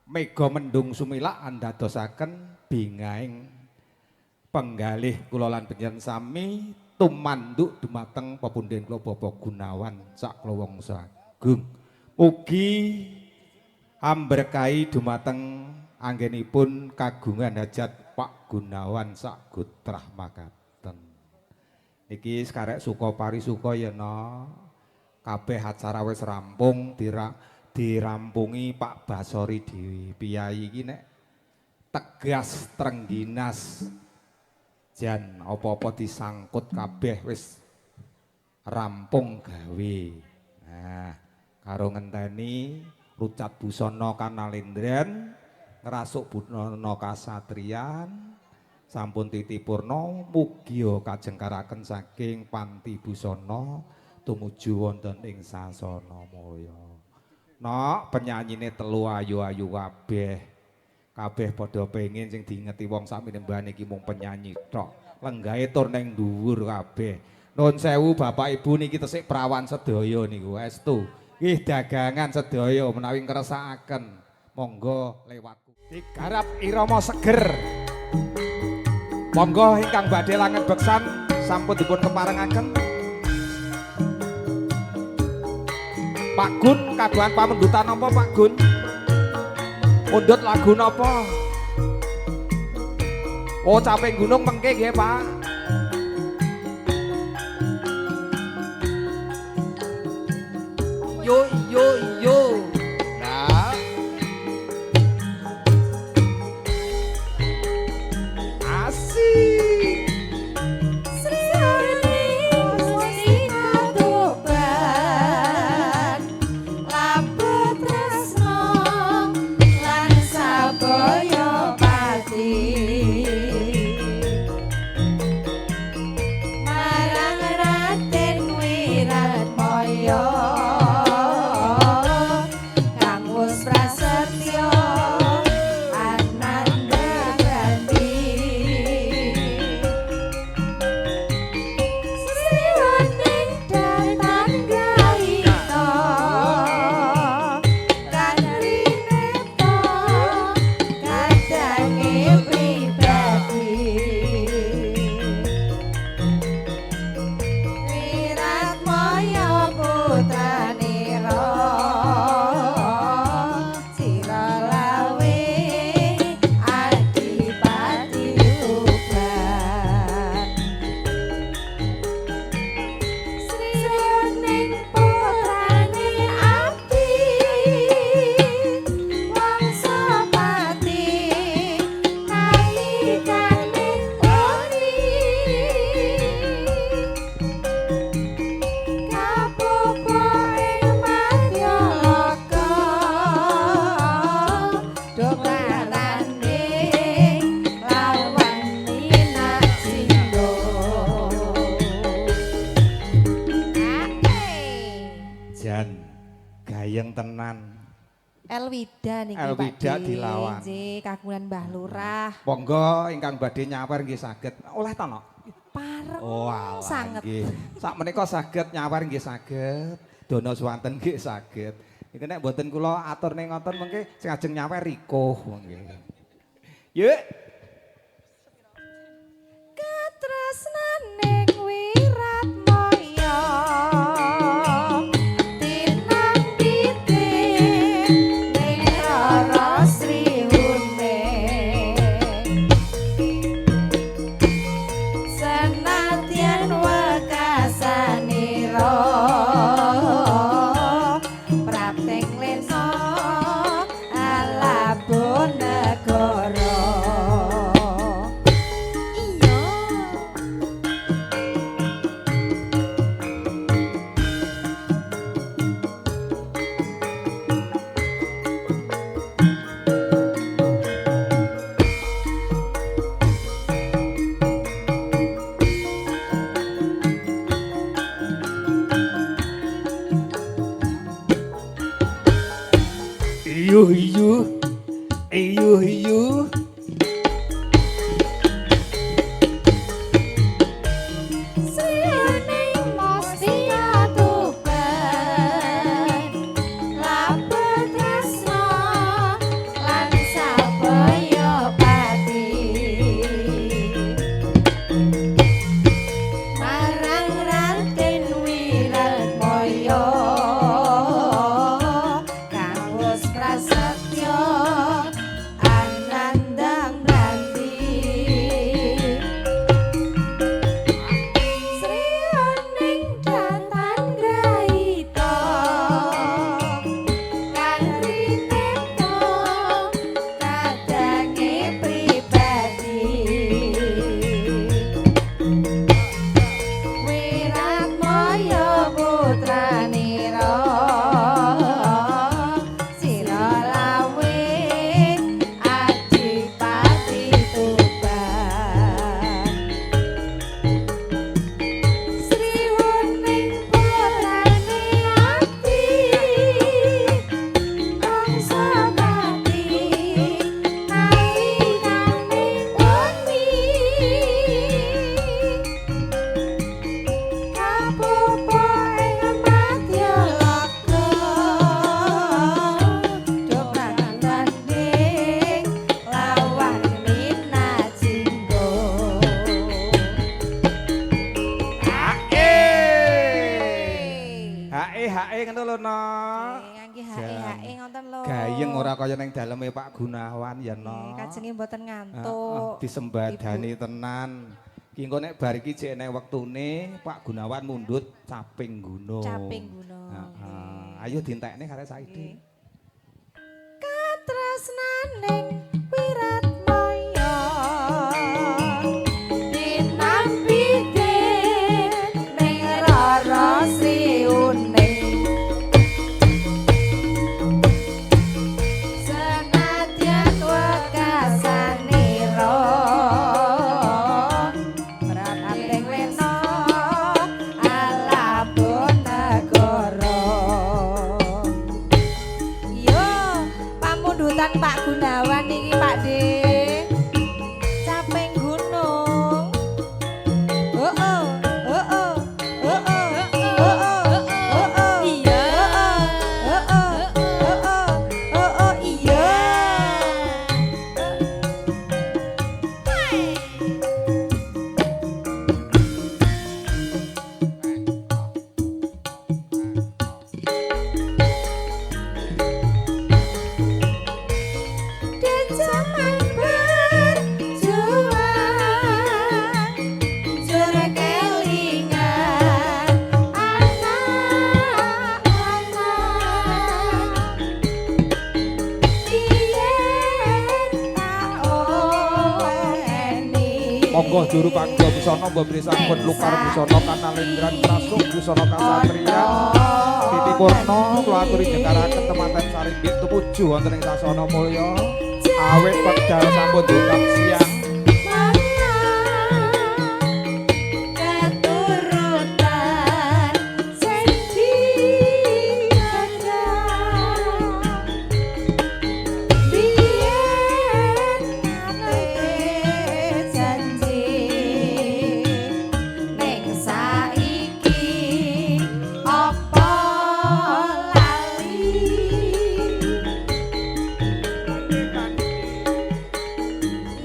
mega mendung sumilak andadosaken bingaing penggalih kula lan panjenengan sami tumanduk dumateng pepundhen kula Bapak Gunawan sak klawangsa agung. Ugi amberkahi dumateng anggenipun kagungan hajat Pak Gunawan sak gutrah makaten. Niki sekarek suka parisuka ya no. Kabeh acara wis rampung dirampungi Pak Basori dhewe. Piyai iki nek tegas trengginas jan apa-apa disangkut kabeh wis rampung gawe. Nah, karo ngenteni rucat busana kanalendren, ngrasuk busana kasatriyan, sampun titipurna mugi kajengkaraken saking panti busana tumuju wonten ing sasana maya. Nok penyanyine telu ayu-ayu kabeh. kabeh padha pengin sing diingeti wong sakmene mbane iki mung penyanyi tok. Lenggahe tur ning dhuwur kabeh. Nuwun sewu Bapak Ibu niki tesik prawan sedaya niku estu. Nggih dagangan sedaya menawi ngresakaken monggo lewat. Digarap irama seger. Monggo ingkang badhe langet beksan sampun dipun keparengaken. Pak Gun kagungan pamendutan apa Pak Gun? Mundut lagu napa? Oh caping gunung mengke nggih Pak. Yo yo yo. Nah. Asik. Gayeng tenan. Elwida niki Pak. Elwida dilawan. Nggih, kagungan Mbah Lurah. Monggo ingkang badhe nyawer nggih saged. Oleh ta, Nok? Pareng. Oh, alah sanget. nggih. Sak menika saged nyawer nggih saged. Dono swanten nggih saged. Iki nek mboten kula atur ning ngoten mengke sing ajeng nyawer Riko nggih. Yuk. Katresnaning wirat moyo. Iyo. Prasetyo ngono lho, no. Ngangge hae ngoten lho. Gayeng ora kaya ning daleme Pak Gunawan ya, no. Kajenge mboten ngantuk. Disembadani tenan. Ki engko nek bar iki jek nek wektune Pak Gunawan mundhut caping gunung. Caping gunung. Heeh. Ayo dientekne karek saiki. Katresnaning Wiratmaya dinampi ning Rara Sriune senadyan wekasanira mratating lena alabun negara. Yo, pamundutan Pak Gunawan niki Pak De. Caping gunung. Heeh, heeh, heeh, heeh, heeh. Iya. Heeh, heeh, heeh, iya. Dan zaman berjuang jurang kelingan anak-anak yen tak oleni. Monggo juru pangga busana mbok beri sampun lukar busana kanalendran prasuk busana kasatriyan. Titi Purna kula aturi jengkaraken temanten saringgit tumuju wonten ing sasana mulya. Awit pedal sampun dungkap siang. Keturutan sing digadhah biyen nate janji ning saiki apa lali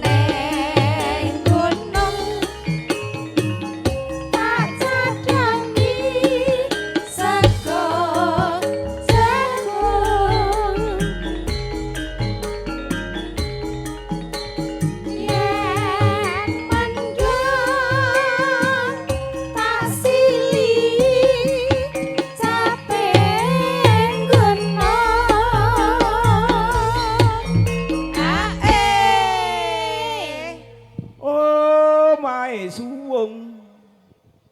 neng gunung tak cadangi sego jagung yen mendung tak sili caping gunung Oh, mae suwung.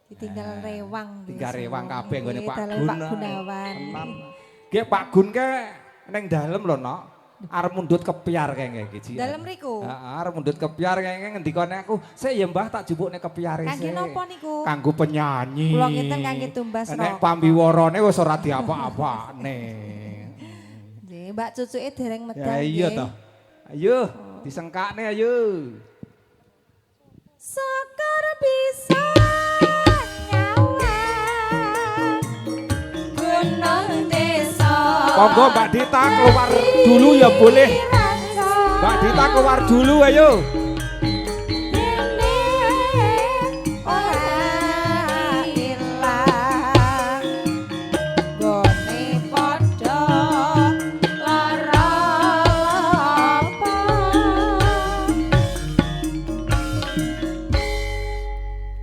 ditinggal rewang. Tinggal rewang kabeh nggone Pak Dalem Gun. Pak Gunawan. Tenan. Ki Pak Gun ke ning dalem lho, Nok. Arep mundhut kepiar kenge iki. Ji. Dalem riku. Heeh, arep mundhut kepiar kenge ngendikane aku, "Sik ya Mbah tak jupukne kepiare sik." Kangge napa niku? Kanggo penyanyi. Kula ngiten kangge tumbas Nek roko. pambiwarane wis ora diapa-apane. Nggih, Mbak cucuke dereng medal. Ya iya nggih. toh. Ayo, disengkakne ayo. Sekar bisa nyawang gunung desa. Monggo Mbak Dita keluar dulu ya boleh. Mbak Dita keluar dulu ayo. Dene ora ilang gone padha lara apa.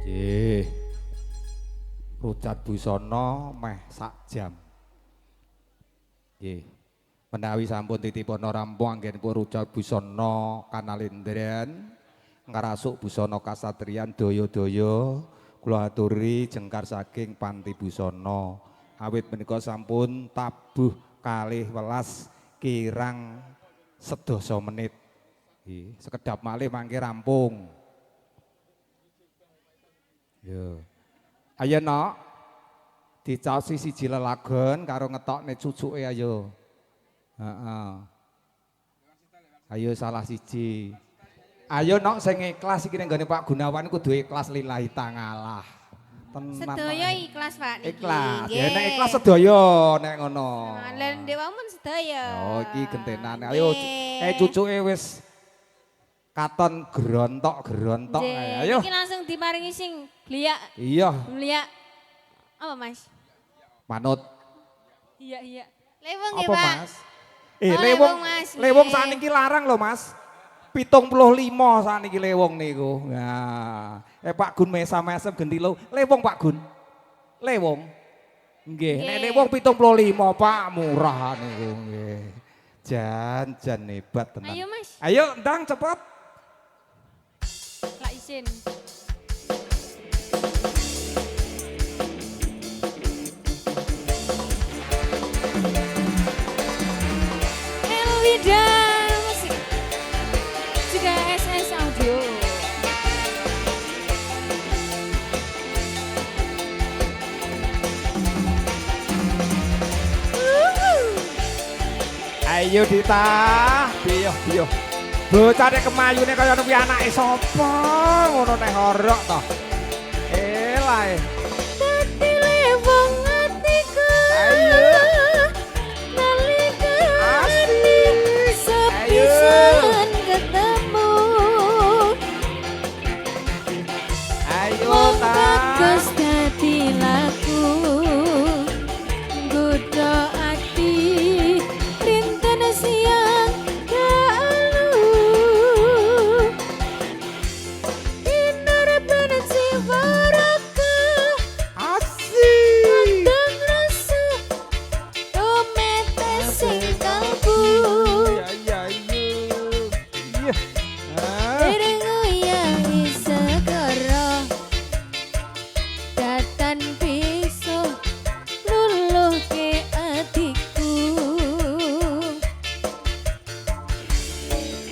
Nggih. Rucat busana meh sak jam. Nggih. Menawi sampun titipun rampung anggenipun rucat busana kanalendran ngarasuk busana kasatriyan daya-daya kula aturi jengkar saking Panti Busana. Awit menika sampun tabuh 12 kirang 10 menit. Nggih, sekedap malih mangke rampung. Yo. Ayo Nok. Dicaosi siji lelagon karo ngetokne cucuke ayo. Heeh. Ayo salah siji. Ayo Nok sing ikhlas iki ning gone Pak Gunawan kudu ikhlas lillahi ta'ala. Tenan. Sedaya ikhlas Pak niki. Ikhlas. Nggih. Ya nek ikhlas sedaya nek ngono. Lan dewamun sedaya. Oh iki gentenan. Ayo Nggih. cucuke wis katon gerontok. Nggih, Ayo. Niki langsung diparingi singgliyak. Iya,Gliyak. Apa Mas? manut. Iya, iya. Lewong ya, Apa, Pak. Mas? Oh, lewong, Mas. lewong Nggih. saniki larang lho, Mas. 75 saniki lewong niku. Nah, Pak Gun mesam-mesem gendilo. Lewong Pak Gun. Lewong. Nggih, nek Nggih. lewong 75 Pak, murah niku nggih. Jan hebat tenan. Ayo, Mas. Ayo, ndang cepet. Lak isin. Elwida Musik. Juga SS Audio. Ayo Dita, biyo. Bocah nek kemayune kaya nepi anake sapa? Ngono teh horok to. Elae. Dadi lewong atiku. Ayo. Nalika Asik. sepisan ketemu. Ayo ta. Bagus dadi laku. Godho ati rinten siang kalu. Inur benci waraka. Asik. Dan rasa tumete sing kalbu. Iya. Iya. Ah. Iringu yang segera datan piso luluh ke atiku.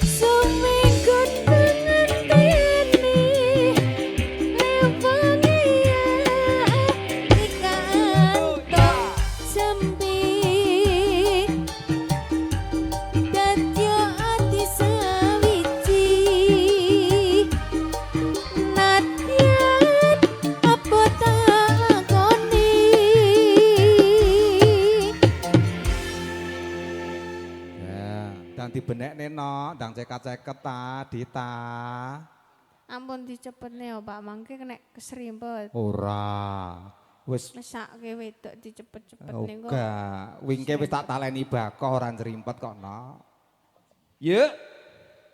Seminggu dengan tini lewang iya ikanto sempi dadya ati sawiji nadyan apa tak lakoni. Ya, ndang dibenekne no, ndang ceket-ceket ta, Dita. Ampun dicepetne ya Pak, mangke kena keserimpet. Ora. Wis Mesake wedok dicepet-cepetne kok. oga, wingke wis tak taleni bakoh ora njerimpet kok, no. Yuk.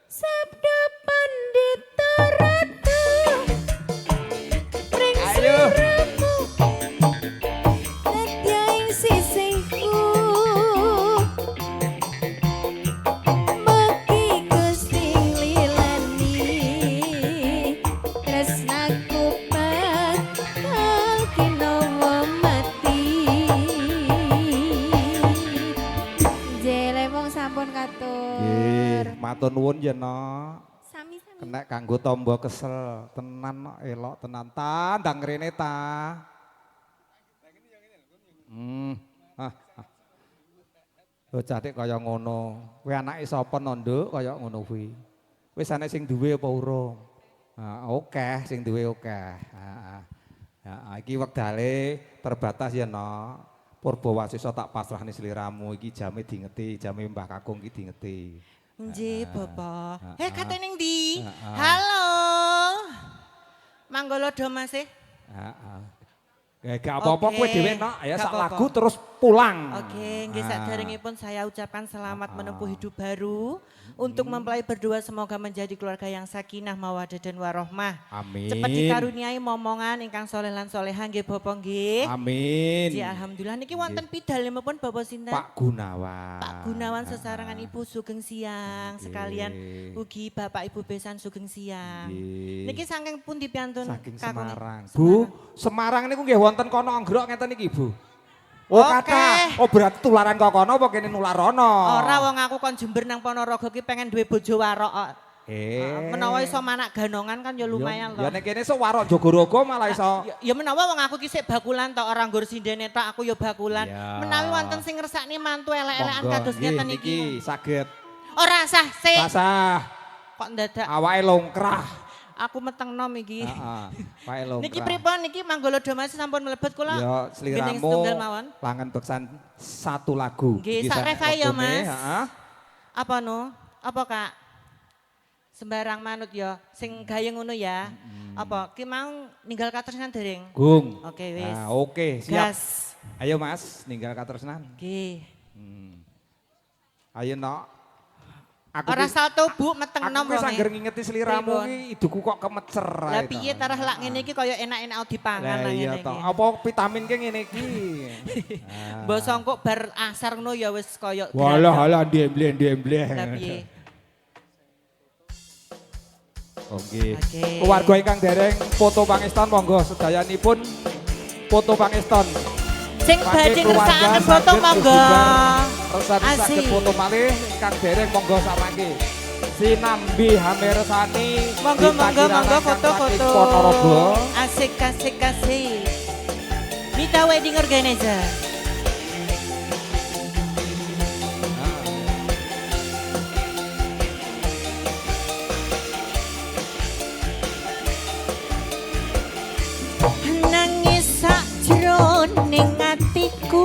Sabda pandita ratu ring Ayo. sliramu dadya ing sisihku. Mugi Gusti lilani tresnaku bakal kinawa mati. Jele wong sampun katur. Nggih, matur nuwun ya, no. Sami-sami. Kena kanggo tombo kesel, tenan no, elok tenan ta, ndang rene ta. Bocah dik kaya ngono. Kowe anake sapa no, Nduk, kaya ngono kuwi. Wis ana sing duwe apa urung? Oke, sing duwe oke. Iki wektale terbatas ya, no. Purbawasisa tak pasrahne sliramu iki jame dingeti, jame Mbah Kakung iki dingeti. Nggih, Bapak. Kate ning ndi? Heeh. Halo. Manggala do Mas e. Gak apa-apa Oke, kowe dhewe no, ya gak sak apa-apa. lagu terus pulang. Oke, nggih saderengipun saya ucapkan selamat menempuh hidup baru. Untuk mempelai berdua semoga menjadi keluarga yang sakinah, mawaddah dan warohmah. Amin. Cepat dikaruniai momongan ingkang soleh lan soleha nggih Bapak nggih. Amin. Ji alhamdulillah niki wonten pidhalimipun Bapak sinten? Pak Gunawan. Pak Gunawan sesarengan Ibu sugeng siang Nggih. sekalian ugi Bapak Ibu besan sugeng siang. Nggih. Niki saking pundi piantun Saking kakung? Semarang. Bu, Semarang niku nggih wonten kono anggrok ngeten iki, Bu. Oh, Oke. kata. Oh, berarti tularan kok kono apa kene nular rono? Ora wong aku kon Jember nang Ponorogo ki pengen duwe bojo warok kok. Menawa iso manak ganongan kan ya lumayan Ya loh. nek kene iso warok Jogorogo malah iso. Ya menawa wong aku ki sik bakulan tok ora nggur sindene tok aku ya bakulan. Ya. Menawi wonten sing ngersakne mantu elek-elekan Monggo, kados nggih, ngeten niki iki. saged. Ora sah sik Rasah kok ndadak awake longkrah. aku meteng nom iki. Heeh. Wae longkrah. Niki pripun niki Manggala Damas sampun mlebet kula. Ya Gending sliramu setunggal mawon. langen beksan satu lagu. Nggih, Iki sak sak refa ya, wektune, Mas. heeh. Apa no? Apa Kak? sembarang manut ya. Sing gayeng ngono ya. Apa ki mau ninggal katresnan dereng? Gung. Oke wis. Nah, oke, siap. Gas. Ayo Mas, ninggal katresnan. Nggih. Ayo nok. Ora salto Bu meteng nom Aku wis angger ngingeti sliramu Pripun? ki iduku kok kemecer Lah ae to. piye tarah lak ngene iki kaya enak-enak dipangan Lah lah iya ngene to. iki. Apa vitamin ki ngene iki? Mbok songkok bar asar ngono ya wis kaya Walah halah ndemble. Lah piye? Oke. Oke. Keluarga ingkang dereng foto pangestan monggo sedayanipun foto pangestan. Sing badhe ngersakaken foto monggo. Resani Asik. saged foto malih ingkang dereng monggo samangke. Sinambi Hamersani. Monggo foto-foto. Ponorogo. Asik. Mita Wedding Organizer. Nangis sakjroning atiku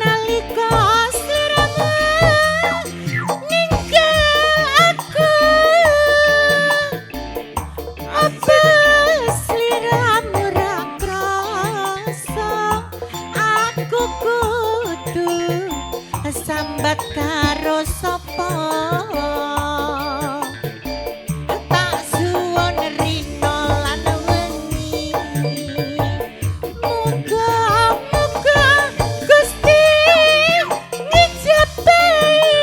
nalika sliramu ninggal aku apa sliramu ra krasa aku kudu sambat karo sapa tak suwon rino lan wengi muga-muga Gusti ngijabahi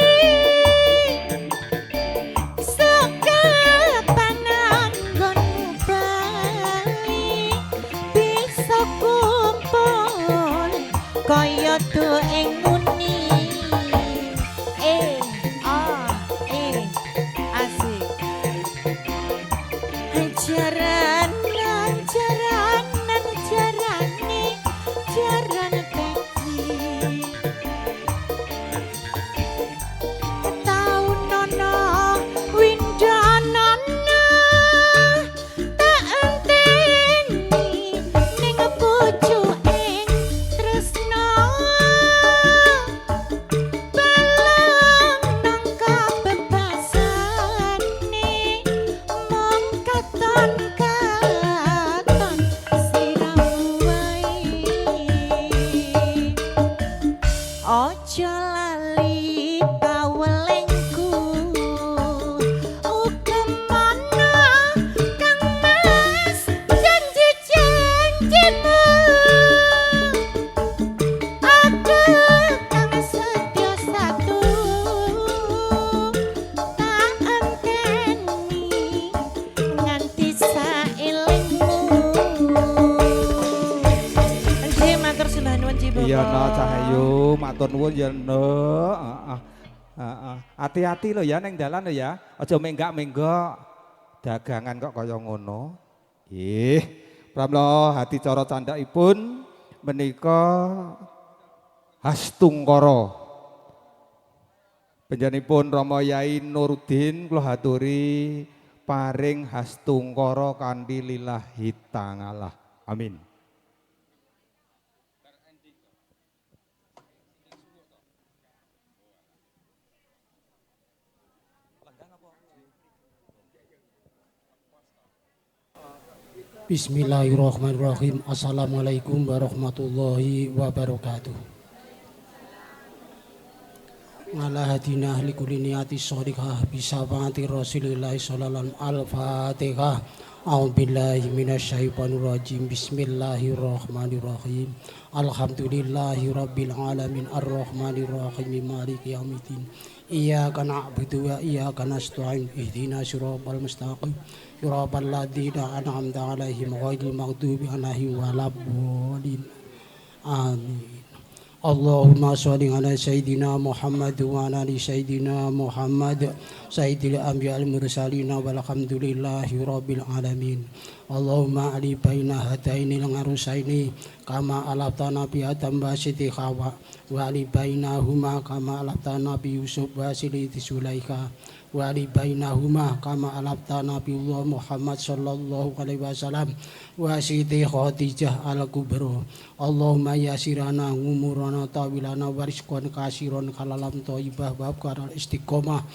sekapan anggonmu bali bisa kumpul kaya do ing uni asik jaran kaji taun nono windanana tak enteni ning pucuking tresna balang nang kabebasane mong katon sliramu wae ojo lali pawelengku ukemana kang mas janji-janjimu aku kang setya satu tak enteni nganti saelingmu nggih matur sembah nuwun Cibogo. Iya no Cahayu, matur nuwun ya no. Hati-hati lo ya neng dalan lo ya. Aja menggak-menggok. Dagangan kok kaya ngono. Pramila hati cara candhaipun menika Hastungkara. Panjenenganipun Rama Yai Nuruddin kula aturi paring Hastungkara kanthi lillahi ta'ala. Amin. Bismillahirrahmanirrahim. Assalamualaikum warahmatullahi wabarakatuh. Ala hadina ahli kulli niyati sholihah bisa fa'ati Rasulillah sallallahu al-Fatihah. A'udzubillahi minasyaitonir rajim. Bismillahirrahmanirrahim. Alhamdulillahi rabbil alamin arrahmanir rahim maliki yaumiddin. Iyyaka na'budu wa iyyaka nasta'in. Ihdinas siratal mustaqim. Siratal ladzina an'amta 'alaihim ghairil maghdubi 'alaihim waladdallin. Amin. Allahumma sholli ala sayyidina Muhammad wa ala ali sayyidina Muhammad sayyidil anbiya'i wal mursalin walhamdulillahi rabbil alamin. Allahumma ali baina hadaini al-arusaini kama alaftana bi Adam wa Siti Hawa wa ali bainahuma kama alaftana bi Yusuf wa Siti Sulaika wa ali bainahuma kama alaftana bi Muhammad sallallahu alaihi wasallam wa Siti Khadijah al-Kubra. Allahumma yasirana umurana tawilana warisqan kasiron kalalam thayyibah wa qaral istiqomah.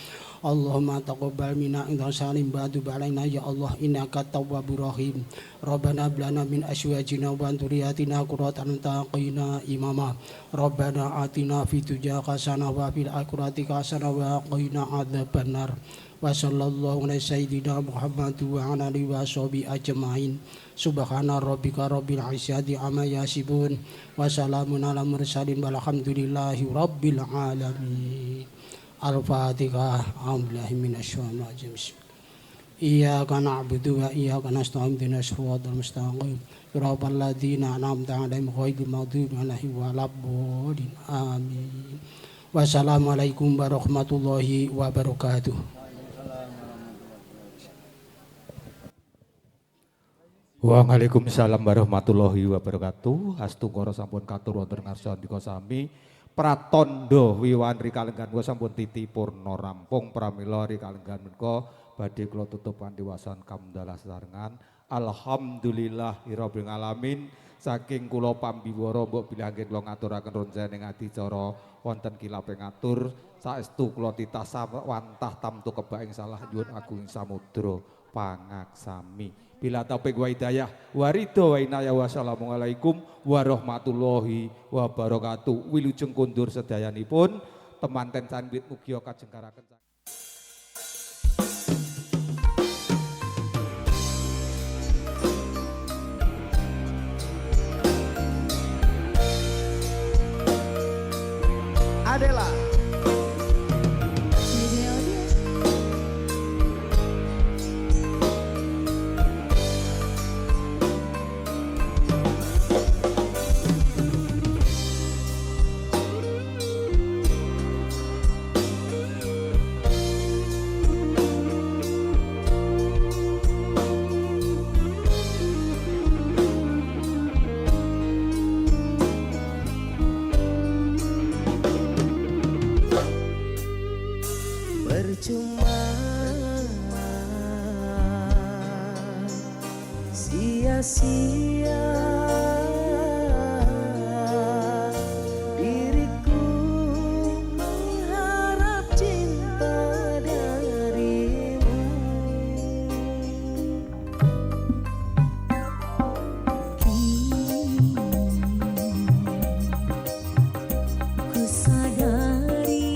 Allahumma taqabbal minna innaka salim ba'du ba'alaina ya Allah innaka tawwabur rahim. Rabbana hab lana min azwajina wa dhurriyyatina qurratan a'yuna imama. Rabbana atina fid dunya hasanah wa fil akhirati hasanah wa qina adzabannar. Wa sallallahu ala sayyidina Muhammad wa ala alihi wa sahbihi ajmain. Subhana rabbika rabbil izzati amma yasifun wa salamun ala mursalin walhamdulillahi rabbil alamin. Al-Fatihah. A'udzubillahi minasyaitonir rajim. Iyyaka na'budu wa iyyaka nasta'in ihdinas siratal mustaqim. Siratal ladzina an'amta 'alaihim ghairil maghdubi 'alaihim waladdallin. Amin. Wassalamualaikum warahmatullahi wabarakatuh. Waalaikumsalam warahmatullahi wabarakatuh. Astungkara sampun katur wonten ngarsantika sami. Pratandha wiwan rikalenggan kula sampun titi purna rampung pramila rikalenggan menika badhe kula tutup kanthi wasan kamdalah sesarengan. Alhamdulillahirabbil alamin. Saking kula pambiwara mbok bilih anggen kula ngaturaken ronsening adicara wonten kilape ngatur saestu kula titah wantah tamtu kebaing salah nyuwun agung samudra pangaksami. Bila taufik wa hidayah wa ridho wa inayah wassalamualaikum warahmatullahi wabarakatuh. Wilujeng kundur sedayanipun temanten sanwit mugia kajengkaraken. Adela percuma sia-sia diriku mengharap cinta darimu. Ku sadari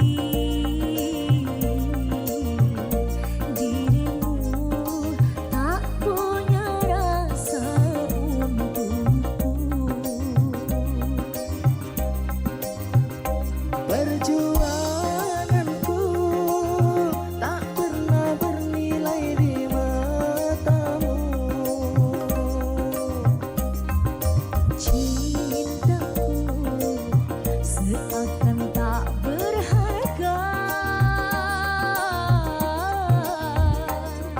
tak punya rasa untukku. Perjuanganku tak pernah bernilai di matamu. Cintaku seakan tak berharga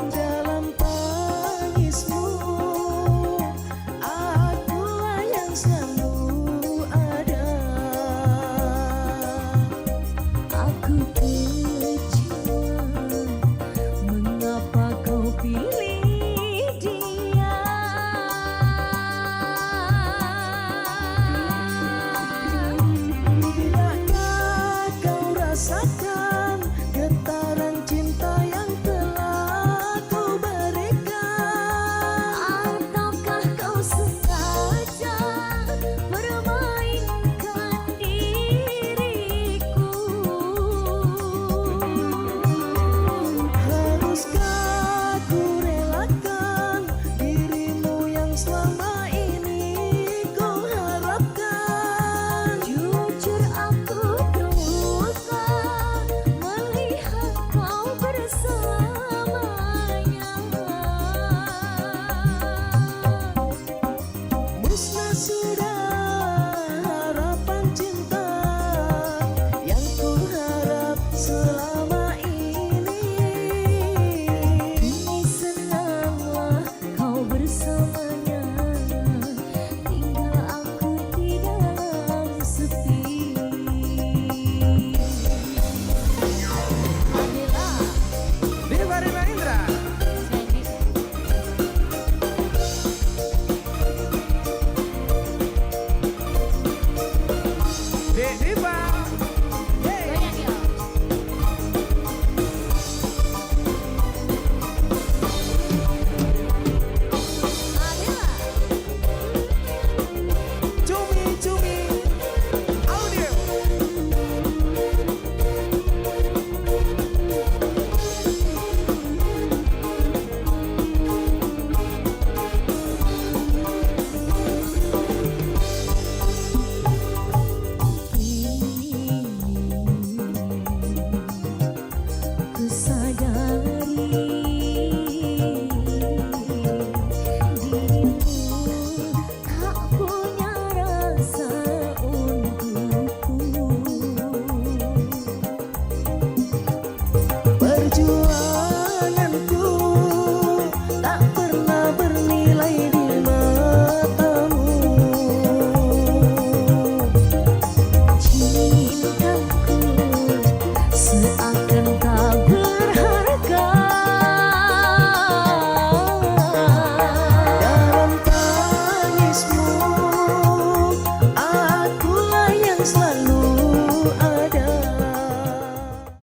Dalam tangismu akulah yang selalu ada. Aku kecewa mengapa kau pilih dia. Tidakkah kau rasakan getaran cinta yang telah ku berikan? Ataukah kau sengaja permainkan diriku? Haruskah ku relakan dirimu yang selama ini ku harapkan? Jujur aku terluka melihat kau bersamanya. Musnah sudah harapan cinta yang ku harap selama ini. Kini senanglah kau bersamanya, tinggal aku di dalam sepi. Adela Diva Rima Indra. Diva. Hey. banyak ya. berjuang